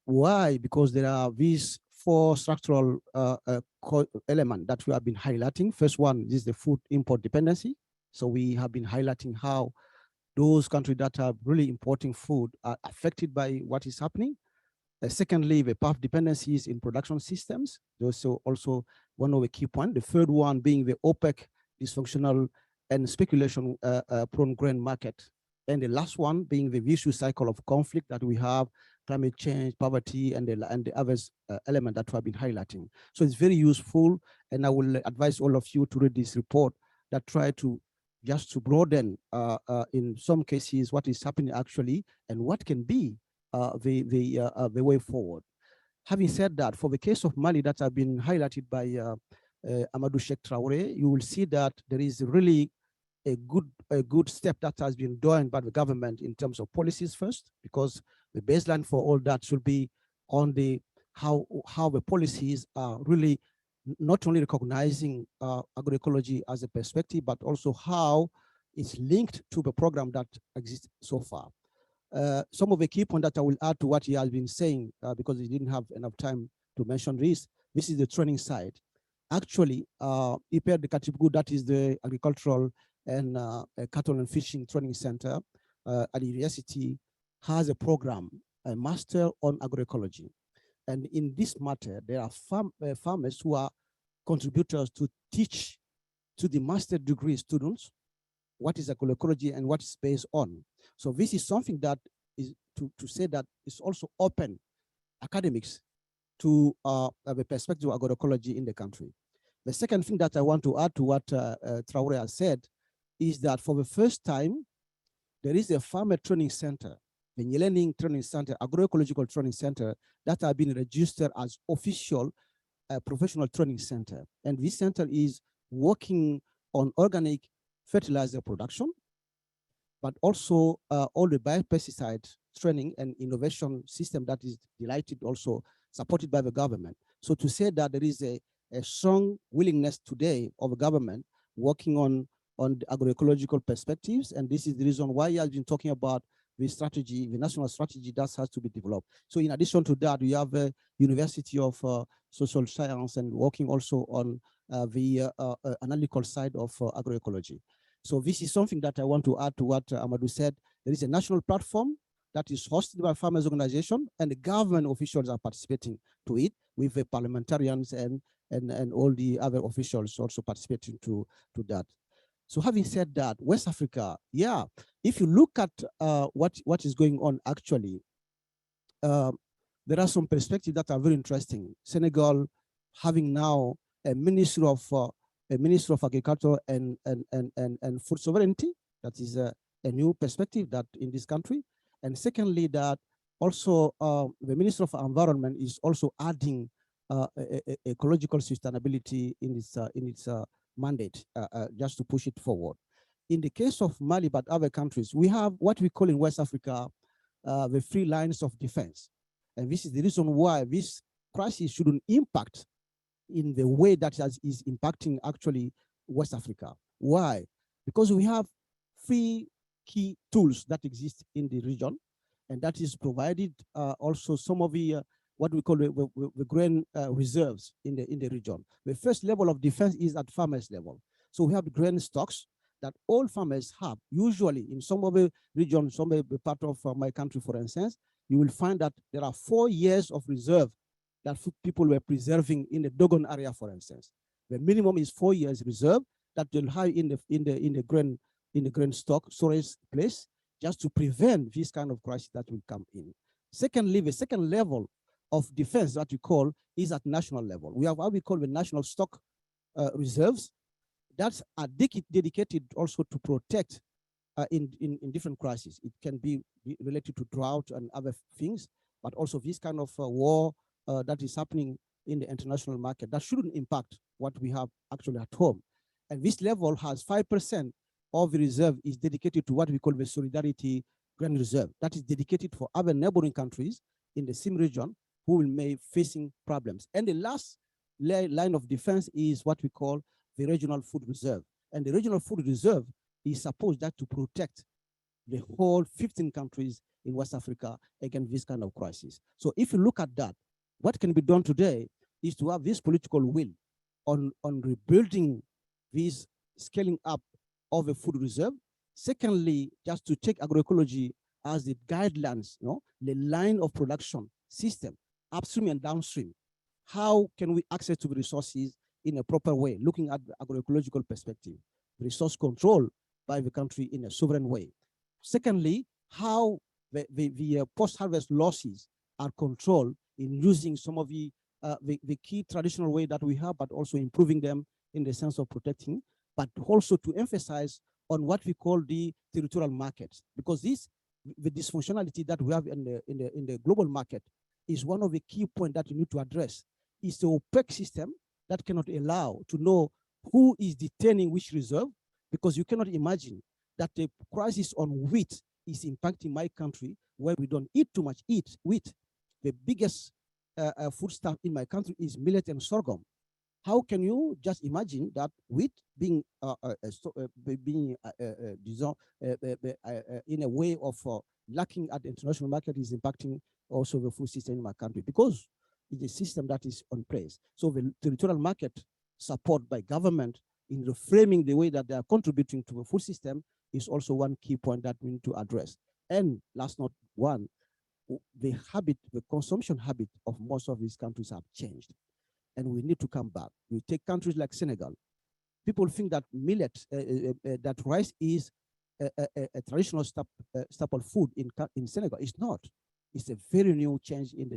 Why? Because there are these 4 structural elements that we have been highlighting. First one is the food import dependency. So we have been highlighting how those countries that are really importing food are affected by what is happening. Secondly, the path dependencies in production systems. Those are also one of the key points. The third one being the OPEC dysfunctional and speculation prone grain market. And the last one being the vicious cycle of conflict that we have, climate change, poverty, and the other element that we have been highlighting. So it's very useful, and I will advise all of you to read this report that try to just to broaden in some cases what is happening actually and what can be the way forward. Having said that, for the case of Mali that have been highlighted by Amadou Sheikh Traoré, you will see that there is really a good step that has been done by the government in terms of policies first, because the baseline for all that should be on the how the policies are really not only recognizing agroecology as a perspective, but also how it's linked to the program that exists so far. Some of the key points that I will add to what he has been saying, because he didn't have enough time to mention this is the training side. Actually, IPES-Food, that is the agricultural and cattle and fishing training center at the university, has a program, a master on agroecology. And in this matter, there are farmers who are contributors to teach to the master degree students what is agroecology and what it's based on. So this is something that is to say that it's also open academics to the perspective of agroecology in the country. The second thing that I want to add to what Traoré has said is that for the first time, there is a farmer training center, the Nyelening Training Center, agroecological training center, that have been registered as official professional training center. And this center is working on organic fertilizer production, but also all the biopesticide training and innovation system that is delighted also supported by the government. So to say that there is a strong willingness today of the government working on the agroecological perspectives, and this is the reason why I've been talking about the strategy, the national strategy that has to be developed. So in addition to that, we have a University of Social Science and working also on the analytical side of agroecology. So this is something that I want to add to what Amadou said. There is a national platform that is hosted by farmers organization, and the government officials are participating to it with the parliamentarians and all the other officials also participating to that. So having said that, West Africa, yeah, if you look at what is going on actually, there are some perspectives that are very interesting. Senegal having now a Minister of Agriculture and Food Sovereignty. That is a new perspective that in this country. And secondly, that also the Minister of Environment is also adding ecological sustainability in its mandate, just to push it forward. In the case of Mali, but other countries, we have what we call in West Africa the 3 lines of defense. And this is the reason why this crisis shouldn't impact in the way that is impacting actually West Africa. Why? Because we have 3 key tools that exist in the region, and that is provided also some of the what we call the grain reserves in the region. The first level of defense is at farmers level. So we have grain stocks that all farmers have. Usually in some of the regions, some of the part of my country, for instance, you will find that there are 4 years of reserve that people were preserving in the Dogon area, for instance. The minimum is 4 years reserve that they'll have in the grain stock storage place, just to prevent this kind of crisis that will come in. Secondly, the second level of defense that we call is at national level. We have what we call the national stock reserves that are dedicated also to protect in different crises. It can be related to drought and other things, but also this kind of war that is happening in the international market that shouldn't impact what we have actually at home. And this level has 5% of the reserve is dedicated to what we call the Solidarity Grain Reserve. That is dedicated for other neighboring countries in the same region who will be facing problems. And the last line of defense is what we call the Regional Food Reserve. And the Regional Food Reserve is supposed that to protect the whole 15 countries in West Africa against this kind of crisis. So if you look at that, what can be done today is to have this political will on rebuilding this scaling up of a food reserve. Secondly, just to take agroecology as the guidelines, the line of production system, upstream and downstream. How can we access to the resources in a proper way, looking at the agroecological perspective, resource control by the country in a sovereign way. Secondly, how the post-harvest losses are controlled in using some of the key traditional way that we have, but also improving them in the sense of protecting, but also to emphasize on what we call the territorial markets, because the dysfunctionality that we have in the global market is one of the key points that you need to address. It's the opaque system that cannot allow to know who is detaining which reserve, because you cannot imagine that the crisis on wheat is impacting my country where we don't eat too much wheat. The biggest foodstuff in my country is millet and sorghum. How can you just imagine that wheat being in a way of lacking at the international market is impacting also the food system in my country, because it's a system that is on place. So the territorial market support by government in reframing the way that they are contributing to the food system is also one key point that we need to address. And last not one, the consumption habit of most of these countries have changed, and we need to come back. We take countries like Senegal. People think that millet, that rice is a traditional staple food in Senegal. It's not. It's a very new change in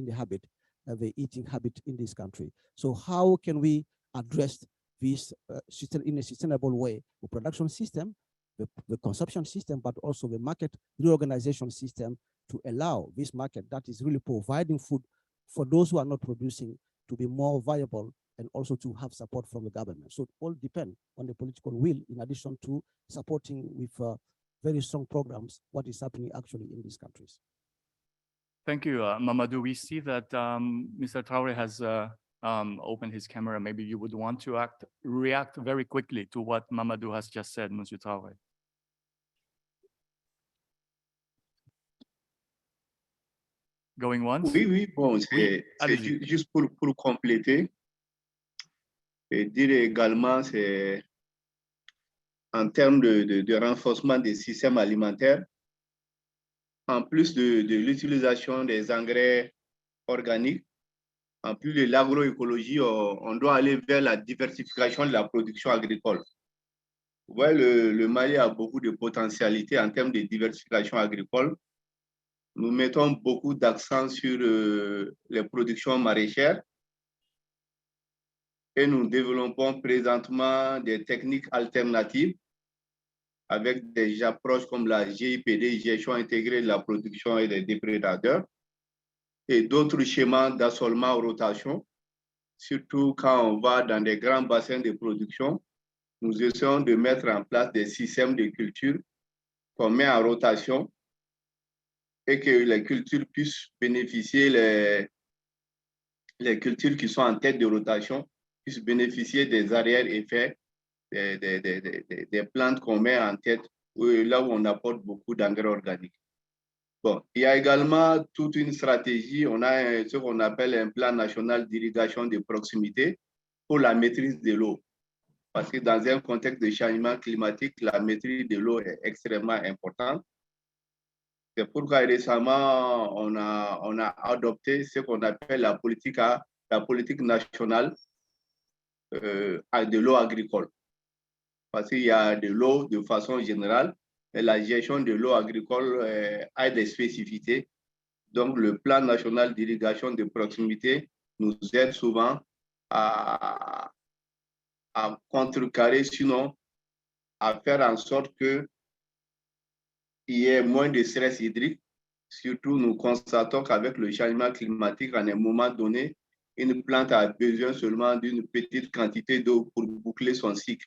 the habit, the eating habit in this country. So how can we address this system in a sustainable way? The production system, the consumption system, but also the market reorganization system to allow this market that is really providing food for those who are not producing to be more viable, and also to have support from the government. So it all depends on the political will, in addition to supporting with very strong programs what is happening actually in these countries. Thank you, Mamadou. We see that Mr. Traore has opened his camera. Maybe you would want to react very quickly to what Mamadou has just said, Monsieur Traore. Going once? Oui, bon, c'est juste pour compléter et dire également, c'est en termes de renforcement des systèmes alimentaires, en plus de l'utilisation des engrais organiques, en plus de l'agroécologie, on doit aller vers la diversification de la production agricole. Vous voyez, le Mali a beaucoup de potentialités en termes de diversification agricole. Nous mettons beaucoup d'accent sur les productions maraîchères et nous développons présentement des techniques alternatives avec des approches comme la GIPD, gestion intégrée de la production et des déprédateurs, et d'autres schémas d'assolement en rotation, surtout quand on va dans des grands bassins de production. Nous essayons de mettre en place des systèmes de culture qu'on met en rotation et que les cultures puissent bénéficier, les cultures qui sont en tête de rotation puissent bénéficier des arrière-effets des plantes qu'on met en tête, là où on apporte beaucoup d'engrais organiques. Bon, il y a également toute une stratégie, on a ce qu'on appelle un plan national d'irrigation de proximité pour la maîtrise de l'eau. Parce que dans un contexte de changement climatique, la maîtrise de l'eau est extrêmement importante. C'est pourquoi récemment, on a adopté ce qu'on appelle la politique nationale de l'eau agricole. Parce qu'il y a de l'eau de façon générale, et la gestion de l'eau agricole a des spécificités. Donc, le plan national d'irrigation de proximité nous aide souvent à contrecarrer, sinon à faire en sorte qu'il y ait moins de stress hydrique. Surtout, nous constatons qu'avec le changement climatique, à un moment donné, une plante a besoin seulement d'une petite quantité d'eau pour boucler son cycle.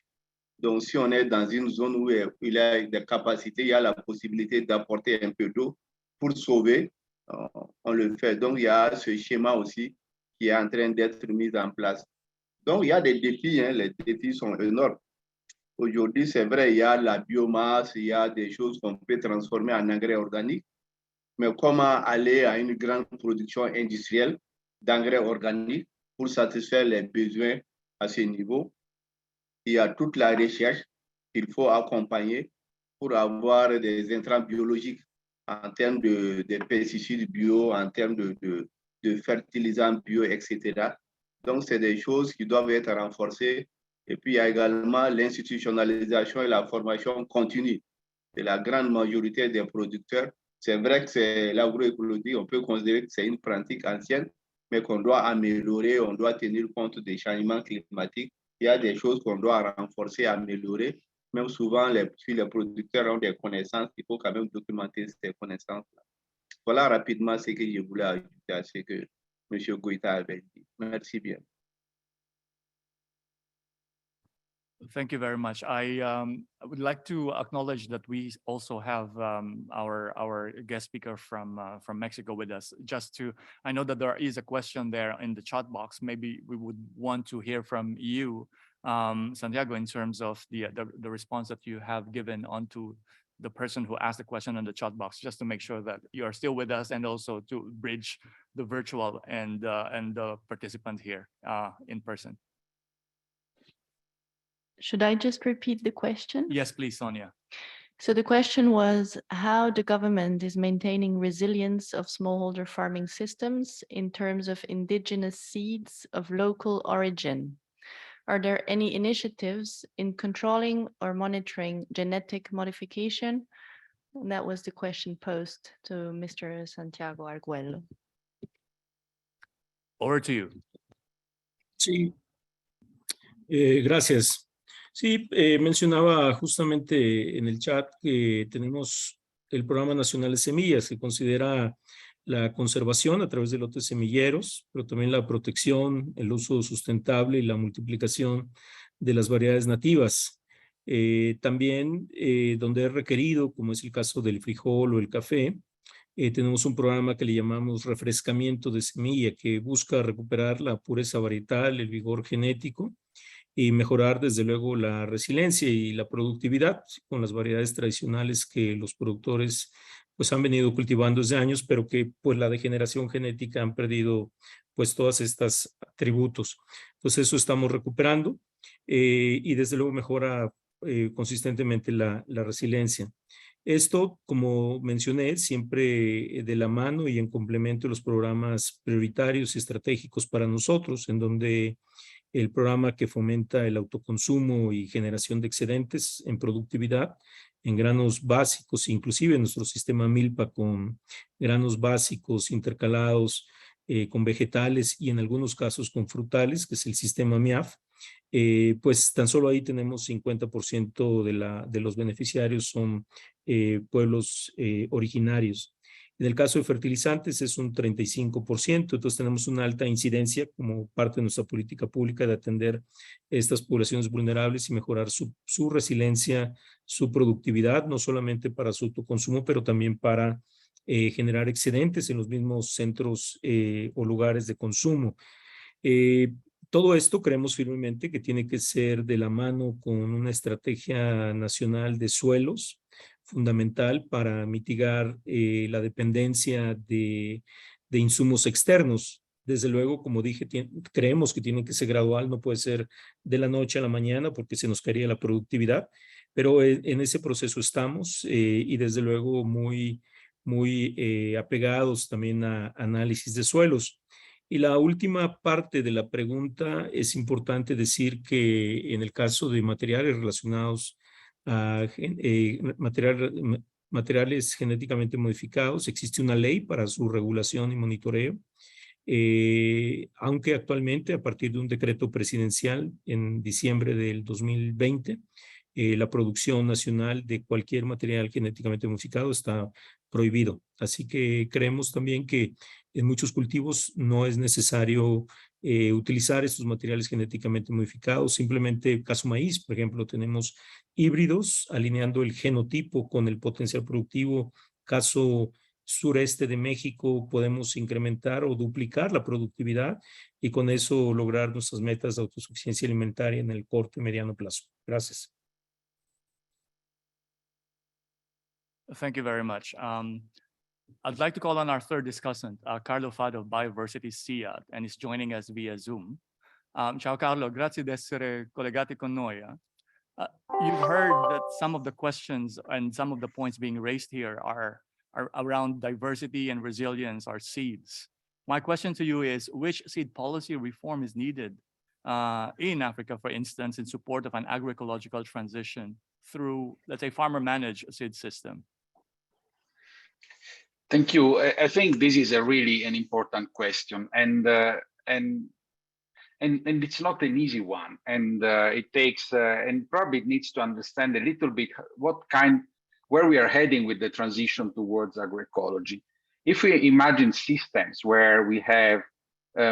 Donc, si on est dans une zone où il y a des capacités, il y a la possibilité d'apporter un peu d'eau pour sauver, on le fait. Donc, il y a ce schéma aussi qui est en train d'être mis en place. Donc, il y a des défis, hein, les défis sont énormes. Aujourd'hui, c'est vrai, il y a la biomasse, il y a des choses qu'on peut transformer en engrais organique, mais comment aller à une grande production industrielle d'engrais organiques pour satisfaire les besoins à ce niveau? Il y a toute la recherche qu'il faut accompagner pour avoir des intrants biologiques en termes de pesticides bio, en termes de fertilisants bio, etc. Donc, c'est des choses qui doivent être renforcées. Et puis, il y a également l'institutionnalisation et la formation continue de la grande majorité des producteurs. C'est vrai que c'est l'agroécologie, on peut considérer que c'est une pratique ancienne, mais qu'on doit améliorer, on doit tenir compte des changements climatiques. Il y a des choses qu'on doit renforcer, améliorer. Même souvent, si les producteurs ont des connaissances, il faut quand même documenter ces connaissances-là. Voilà rapidement ce que je voulais ajouter à ce que M. Goïta avait dit. Merci bien. Thank you very much. I would like to acknowledge that we also have our guest speaker from Mexico with us. I know that there is a question there in the chat box. Maybe we would want to hear from you, Santiago, in terms of the response that you have given onto the person who asked the question in the chat box, just to make sure that you are still with us, and also to bridge the virtual and the participant here in person. Should I just repeat the question? Yes, please, Sonia. So the question was how the government is maintaining resilience of smallholder farming systems in terms of indigenous seeds of local origin. Are there any initiatives in controlling or monitoring genetic modification? And that was the question posed to Mr. Santiago Arguello. Over to you. Sí, gracias. Sí, mencionaba justamente en el chat que tenemos el Programa Nacional de Semillas, que considera la conservación a través de lotes semilleros, pero también la protección, el uso sustentable y la multiplicación de las variedades nativas. También donde es requerido, como es el caso del frijol o el café, tenemos un programa que le llamamos refrescamiento de semilla, que busca recuperar la pureza varietal, el vigor genético, y mejorar desde luego la resiliencia y la productividad con las variedades tradicionales que los productores pues han venido cultivando desde años, pero que pues la degeneración genética han perdido pues todas estas atributos. Entonces eso estamos recuperando y desde luego mejora consistentemente la resiliencia. Esto, como mencioné, siempre de la mano y en complemento de los programas prioritarios y estratégicos para nosotros, en donde el programa que fomenta el autoconsumo y generación de excedentes en productividad, en granos básicos, inclusive nuestro sistema Milpa con granos básicos intercalados con vegetales y en algunos casos con frutales, que es el sistema MIAF, pues tan solo ahí tenemos 50% de los beneficiarios son pueblos originarios. En el caso de fertilizantes es un 35%, entonces tenemos una alta incidencia como parte de nuestra política pública de atender estas poblaciones vulnerables y mejorar su resiliencia, su productividad, no solamente para su autoconsumo, pero también para generar excedentes en los mismos centros o lugares de consumo. Todo esto creemos firmemente que tiene que ser de la mano con una estrategia nacional de suelos, fundamental para mitigar la dependencia de insumos externos. Desde luego, como dije, creemos que tiene que ser gradual, no puede ser de la noche a la mañana porque se nos caería la productividad, pero en ese proceso estamos y desde luego muy apegados también a análisis de suelos. Y la última parte de la pregunta, es importante decir que en el caso de materiales relacionados a materiales genéticamente modificados, existe una ley para su regulación y monitoreo, aunque actualmente a partir de un decreto presidencial en diciembre del 2020, la producción nacional de cualquier material genéticamente modificado está prohibido. Así que creemos también que en muchos cultivos no es necesario utilizar estos materiales genéticamente modificados. Simplemente, caso maíz, por ejemplo, tenemos híbridos alineando el genotipo con el potencial productivo. Caso sureste de México, podemos incrementar o duplicar la productividad y con eso lograr nuestras metas de autosuficiencia alimentaria en el corto y mediano plazo. Gracias. Thank you very much. I'd like to call on our third discussant, Carlo Fado of Bioversity-CIAT, and he's joining us via Zoom. Ciao Carlo, grazie di essere collegati con noi. You've heard that some of the questions and some of the points being raised here are around diversity and resilience, our seeds. My question to you is, which seed policy reform is needed in Africa, for instance, in support of an agroecological transition through, let's say, farmer-managed seed system? Thank you. I think this is a really an important question, and it's not an easy one, and it takes and probably it needs to understand a little bit where we are heading with the transition towards agroecology. If we imagine systems where we have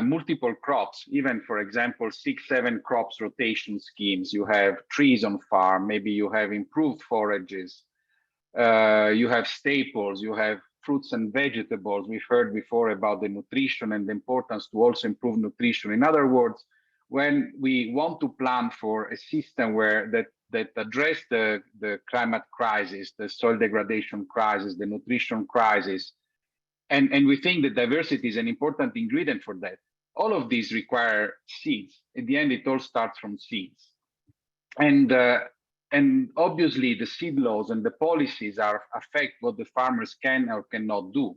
multiple crops, even for example 6-7 crops rotation schemes, you have trees on farm, maybe you have improved forages, you have staples, you have fruits and vegetables. We've heard before about the nutrition and the importance to also improve nutrition. In other words, when we want to plan for a system where that address the climate crisis, the soil degradation crisis, the nutrition crisis, and we think that diversity is an important ingredient for that, all of these require seeds. In the end, it all starts from seeds. And obviously, the seed laws and the policies affect what the farmers can or cannot do.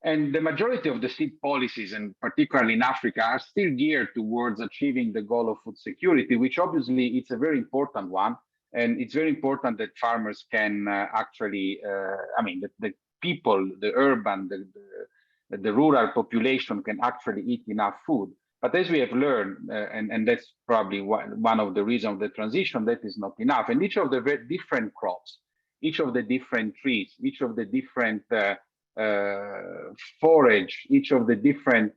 And the majority of the seed policies, and particularly in Africa, are still geared towards achieving the goal of food security, which obviously it's a very important one. And it's very important that farmers can actually, the people, the urban, the rural population can actually eat enough food. But as we have learned, and that's probably one of the reasons of the transition, that is not enough. And each of the very different crops, each of the different trees, each of the different forage, each of the different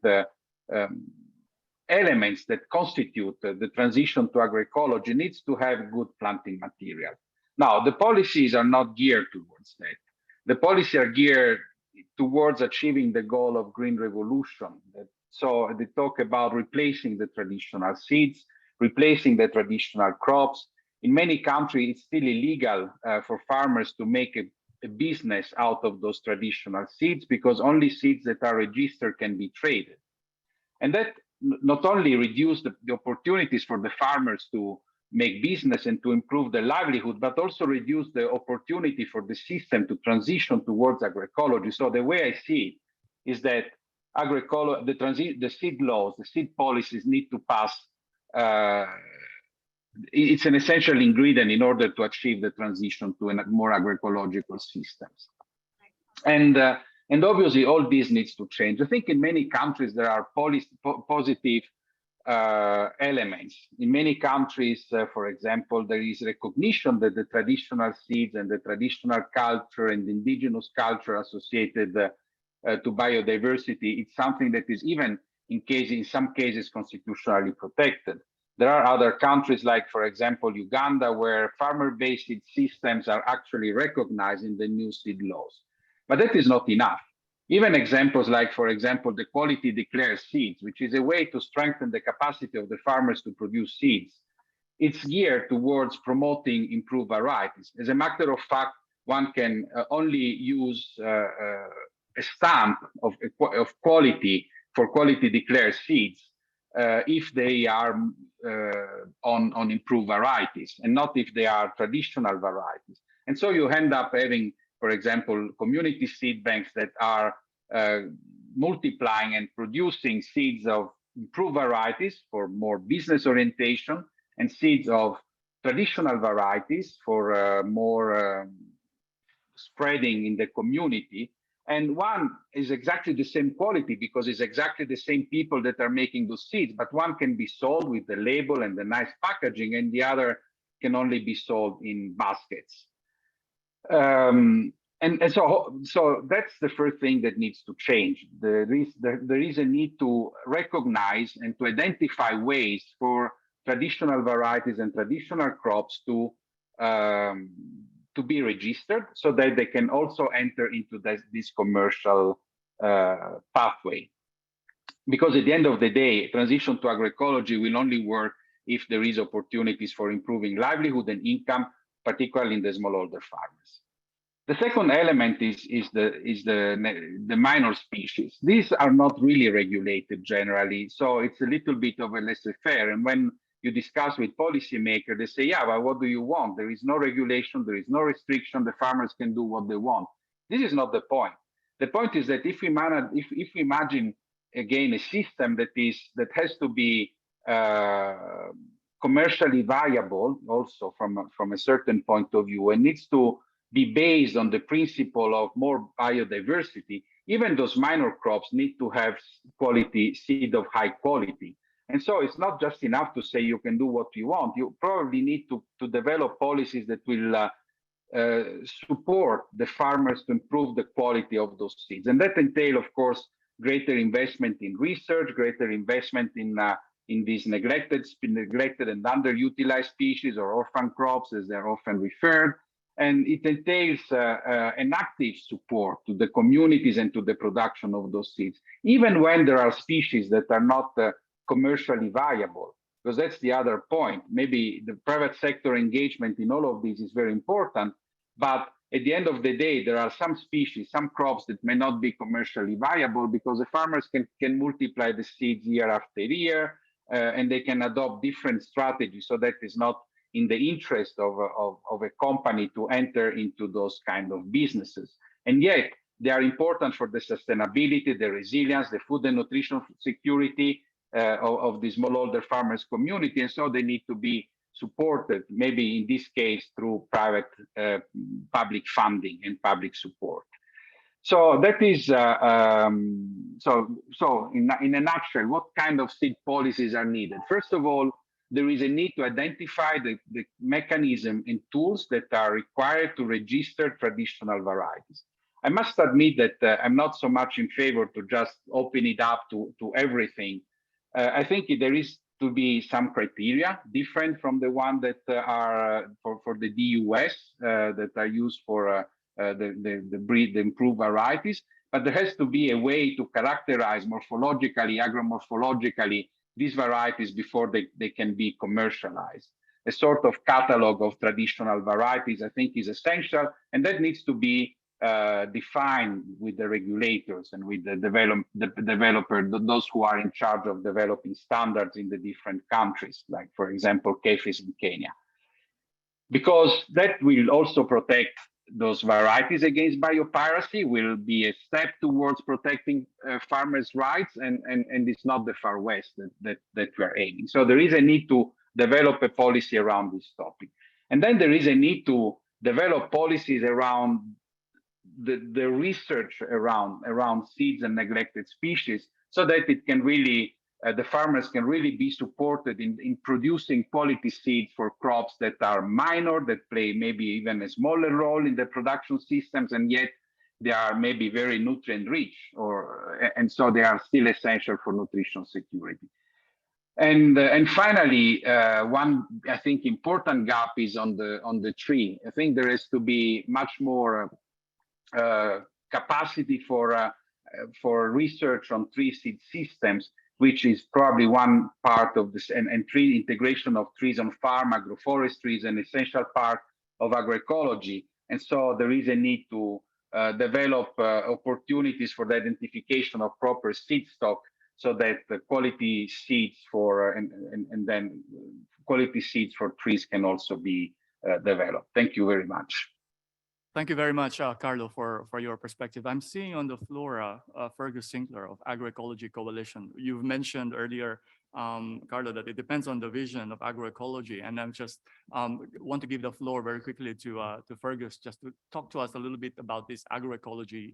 elements that constitute the transition to agroecology needs to have good planting material. Now, the policies are not geared towards that. The policies are geared towards achieving the goal of green revolution. So they talk about replacing the traditional seeds, replacing the traditional crops. In many countries, it's still illegal for farmers to make a business out of those traditional seeds because only seeds that are registered can be traded. And that not only reduce the opportunities for the farmers to make business and to improve their livelihood, but also reduce the opportunity for the system to transition towards agroecology. So the way I see it is that the seed laws, the seed policies need to pass. It's an essential ingredient in order to achieve the transition to a more agroecological systems. And obviously, all this needs to change. I think in many countries there are positive elements. In many countries, for example, there is recognition that the traditional seeds and the traditional culture and indigenous culture associated to biodiversity, it's something that is even in some cases constitutionally protected. There are other countries like, for example, Uganda, where farmer-based seed systems are actually recognized in the new seed laws. But that is not enough. Even examples like, for example, the quality declared seeds, which is a way to strengthen the capacity of the farmers to produce seeds. It's geared towards promoting improved varieties. As a matter of fact, one can only use a stamp of quality for quality declared seeds if they are on improved varieties and not if they are traditional varieties. And so you end up having, for example, community seed banks that are multiplying and producing seeds of improved varieties for more business orientation and seeds of traditional varieties for more spreading in the community. And one is exactly the same quality because it's exactly the same people that are making those seeds, but one can be sold with the label and the nice packaging, and the other can only be sold in baskets. And And so that's the first thing that needs to change. There is a need to recognize and to identify ways for traditional varieties and traditional crops to be registered so that they can also enter into this commercial pathway. Because at the end of the day, transition to agroecology will only work if there is opportunities for improving livelihood and income, particularly in the smallholder farmers. The second element is the minor species. These are not really regulated generally, so it's a little bit of a laissez-faire. And when you discuss with policymakers, they say, yeah, but what do you want? There is no regulation, there is no restriction, the farmers can do what they want. This is not the point. The point is that if we imagine again a system that has to be commercially viable also from a certain point of view and needs to be based on the principle of more biodiversity, even those minor crops need to have quality seed of high quality. And so it's not just enough to say you can do what you want. You probably need to develop policies that will support the farmers to improve the quality of those seeds. And that entails, of course, greater investment in research, greater investment in these neglected and underutilized species or orphan crops, as they're often referred. And it entails an active support to the communities and to the production of those seeds, even when there are species that are not commercially viable, because that's the other point. Maybe the private sector engagement in all of this is very important, but at the end of the day, there are some species, some crops that may not be commercially viable because the farmers can multiply the seeds year after year, and they can adopt different strategies. So that is not in the interest of a company to enter into those kind of businesses. And yet they are important for the sustainability, the resilience, the food and nutrition security of the smallholder farmers community. And so they need to be supported, maybe in this case through private public funding and public support. So that is, so in a nutshell, what kind of seed policies are needed? First of all, there is a need to identify the mechanism and tools that are required to register traditional varieties. I must admit that I'm not so much in favor to just open it up to everything. I think there is to be some criteria different from the one that are for the DUS that are used for the improved varieties, but there has to be a way to characterize morphologically, agromorphologically, these varieties before they can be commercialized. A sort of catalog of traditional varieties, I think, is essential, and that needs to be defined with the regulators and with the developer, those who are in charge of developing standards in the different countries, like, for example, CFS in Kenya. Because that will also protect those varieties against biopiracy, will be a step towards protecting farmers' rights, and it's not the far west that we are aiming. So there is a need to develop a policy around this topic. And then there is a need to develop policies around the research around seeds and neglected species, so that it can really, the farmers can really be supported in producing quality seeds for crops that are minor, that play maybe even a smaller role in the production systems, and yet they are maybe very nutrient rich, and so they are still essential for nutrition security. And finally, one, I think, important gap is on the tree. I think there has to be much more capacity for research on tree seed systems, which is probably one part of this, and tree integration of trees on farm, agroforestry is an essential part of agroecology. And so there is a need to develop opportunities for the identification of proper seed stock, so that the quality seeds for and then quality seeds for trees can also be developed. Thank you very much. Thank you very much, Carlo, for your perspective. I'm seeing on the floor Fergus Sinclair of Agroecology Coalition. You've mentioned earlier, Carlo, that it depends on the vision of agroecology, and I'm just want to give the floor very quickly to Fergus, just to talk to us a little bit about this Agroecology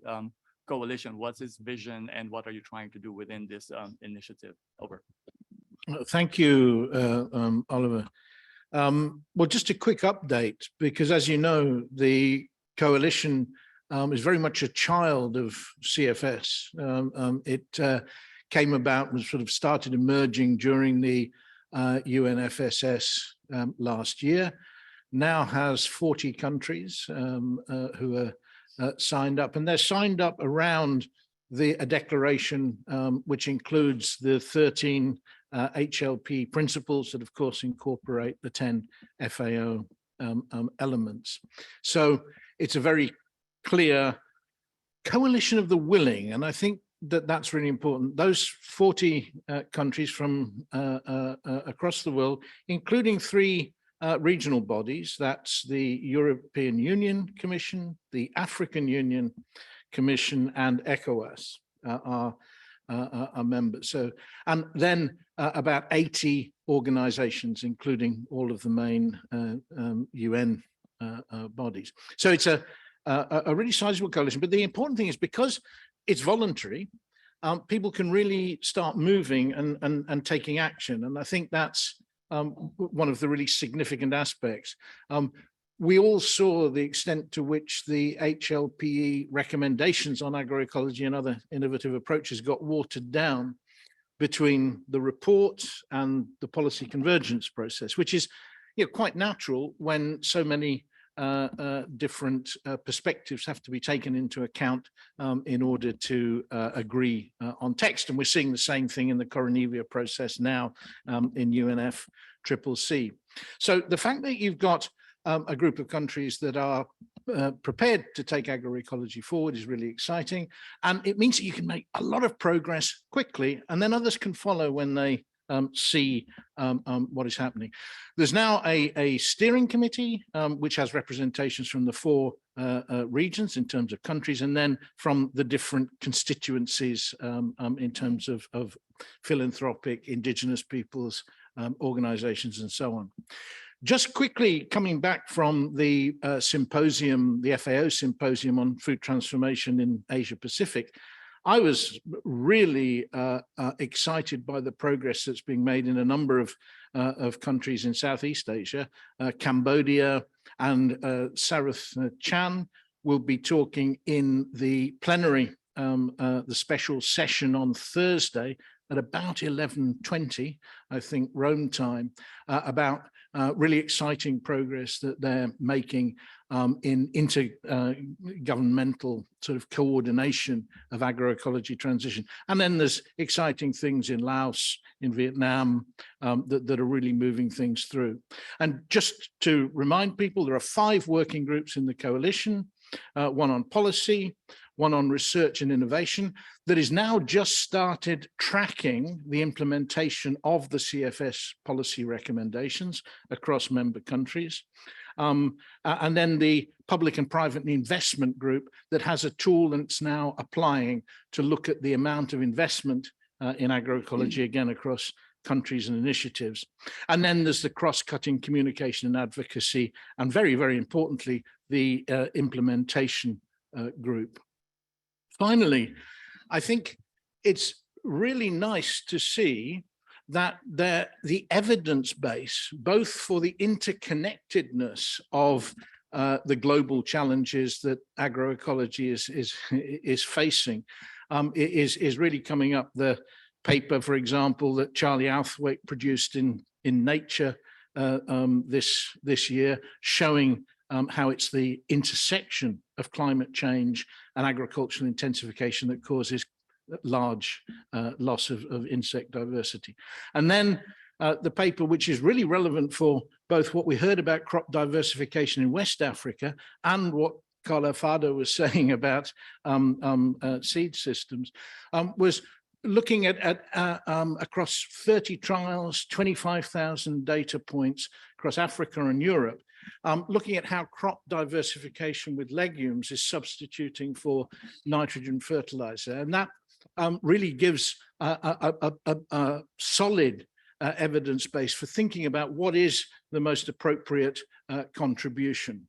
Coalition. What's its vision, and what are you trying to do within this initiative? Over. Thank you, Oliver. Well, just a quick update, because as you know, the coalition is very much a child of CFS. It came about and sort of started emerging during the UNFSS last year. Now has 40 countries who are signed up, and they're signed up around a declaration which includes the 13 HLP principles that of course incorporate the 10 FAO elements. So it's a very clear coalition of the willing, and I think that that's really important. Those 40 countries from across the world, including 3 regional bodies, that's the European Union Commission, the African Union Commission, and ECOWAS are members. So, and then about 80 organizations, including all of the main UN bodies. So it's a really sizable coalition. But the important thing is, because it's voluntary, people can really start moving and taking action. And I think that's one of the really significant aspects. We all saw the extent to which the HLPE recommendations on agroecology and other innovative approaches got watered down between the report and the policy convergence process, which is, you know, quite natural when so many different perspectives have to be taken into account in order to agree on text. And we're seeing the same thing in the Coronivia process now in UNFCCC. So the fact that you've got a group of countries that are prepared to take agroecology forward is really exciting. And it means that you can make a lot of progress quickly, and then others can follow when they see what is happening. There's now a steering committee, which has representations from the 4 regions in terms of countries, and then from the different constituencies in terms of philanthropic, indigenous peoples, organizations, and so on. Just quickly coming back from the symposium, the FAO symposium on food transformation in Asia Pacific, I was really excited by the progress that's being made in a number of countries in Southeast Asia. Cambodia and Sarath Chan will be talking in the plenary, the special session on Thursday at about 11:20, I think, Rome time, about really exciting progress that they're making in intergovernmental sort of coordination of agroecology transition. And then there's exciting things in Laos, in Vietnam, that are really moving things through. And just to remind people, there are 5 working groups in the coalition, one on policy, one on research and innovation, that is now just started tracking the implementation of the CFS policy recommendations across member countries. And then the public and private investment group that has a tool that's now applying to look at the amount of investment in agroecology, again, across countries and initiatives. And then there's the cross-cutting communication and advocacy, and very, very importantly, the implementation group. Finally, I think it's really nice to see that the evidence base, both for the interconnectedness of the global challenges that agroecology is facing, is really coming up. The paper, for example, that Charlie Outhwaite produced in Nature this year, showing how it's the intersection of climate change and agricultural intensification that causes large loss of insect diversity. And then the paper, which is really relevant for both what we heard about crop diversification in West Africa and what Carla Fado was saying about seed systems, was looking at across 30 trials, 25,000 data points across Africa and Europe, looking at how crop diversification with legumes is substituting for nitrogen fertilizer. And that really gives a solid evidence base for thinking about what is the most appropriate contribution.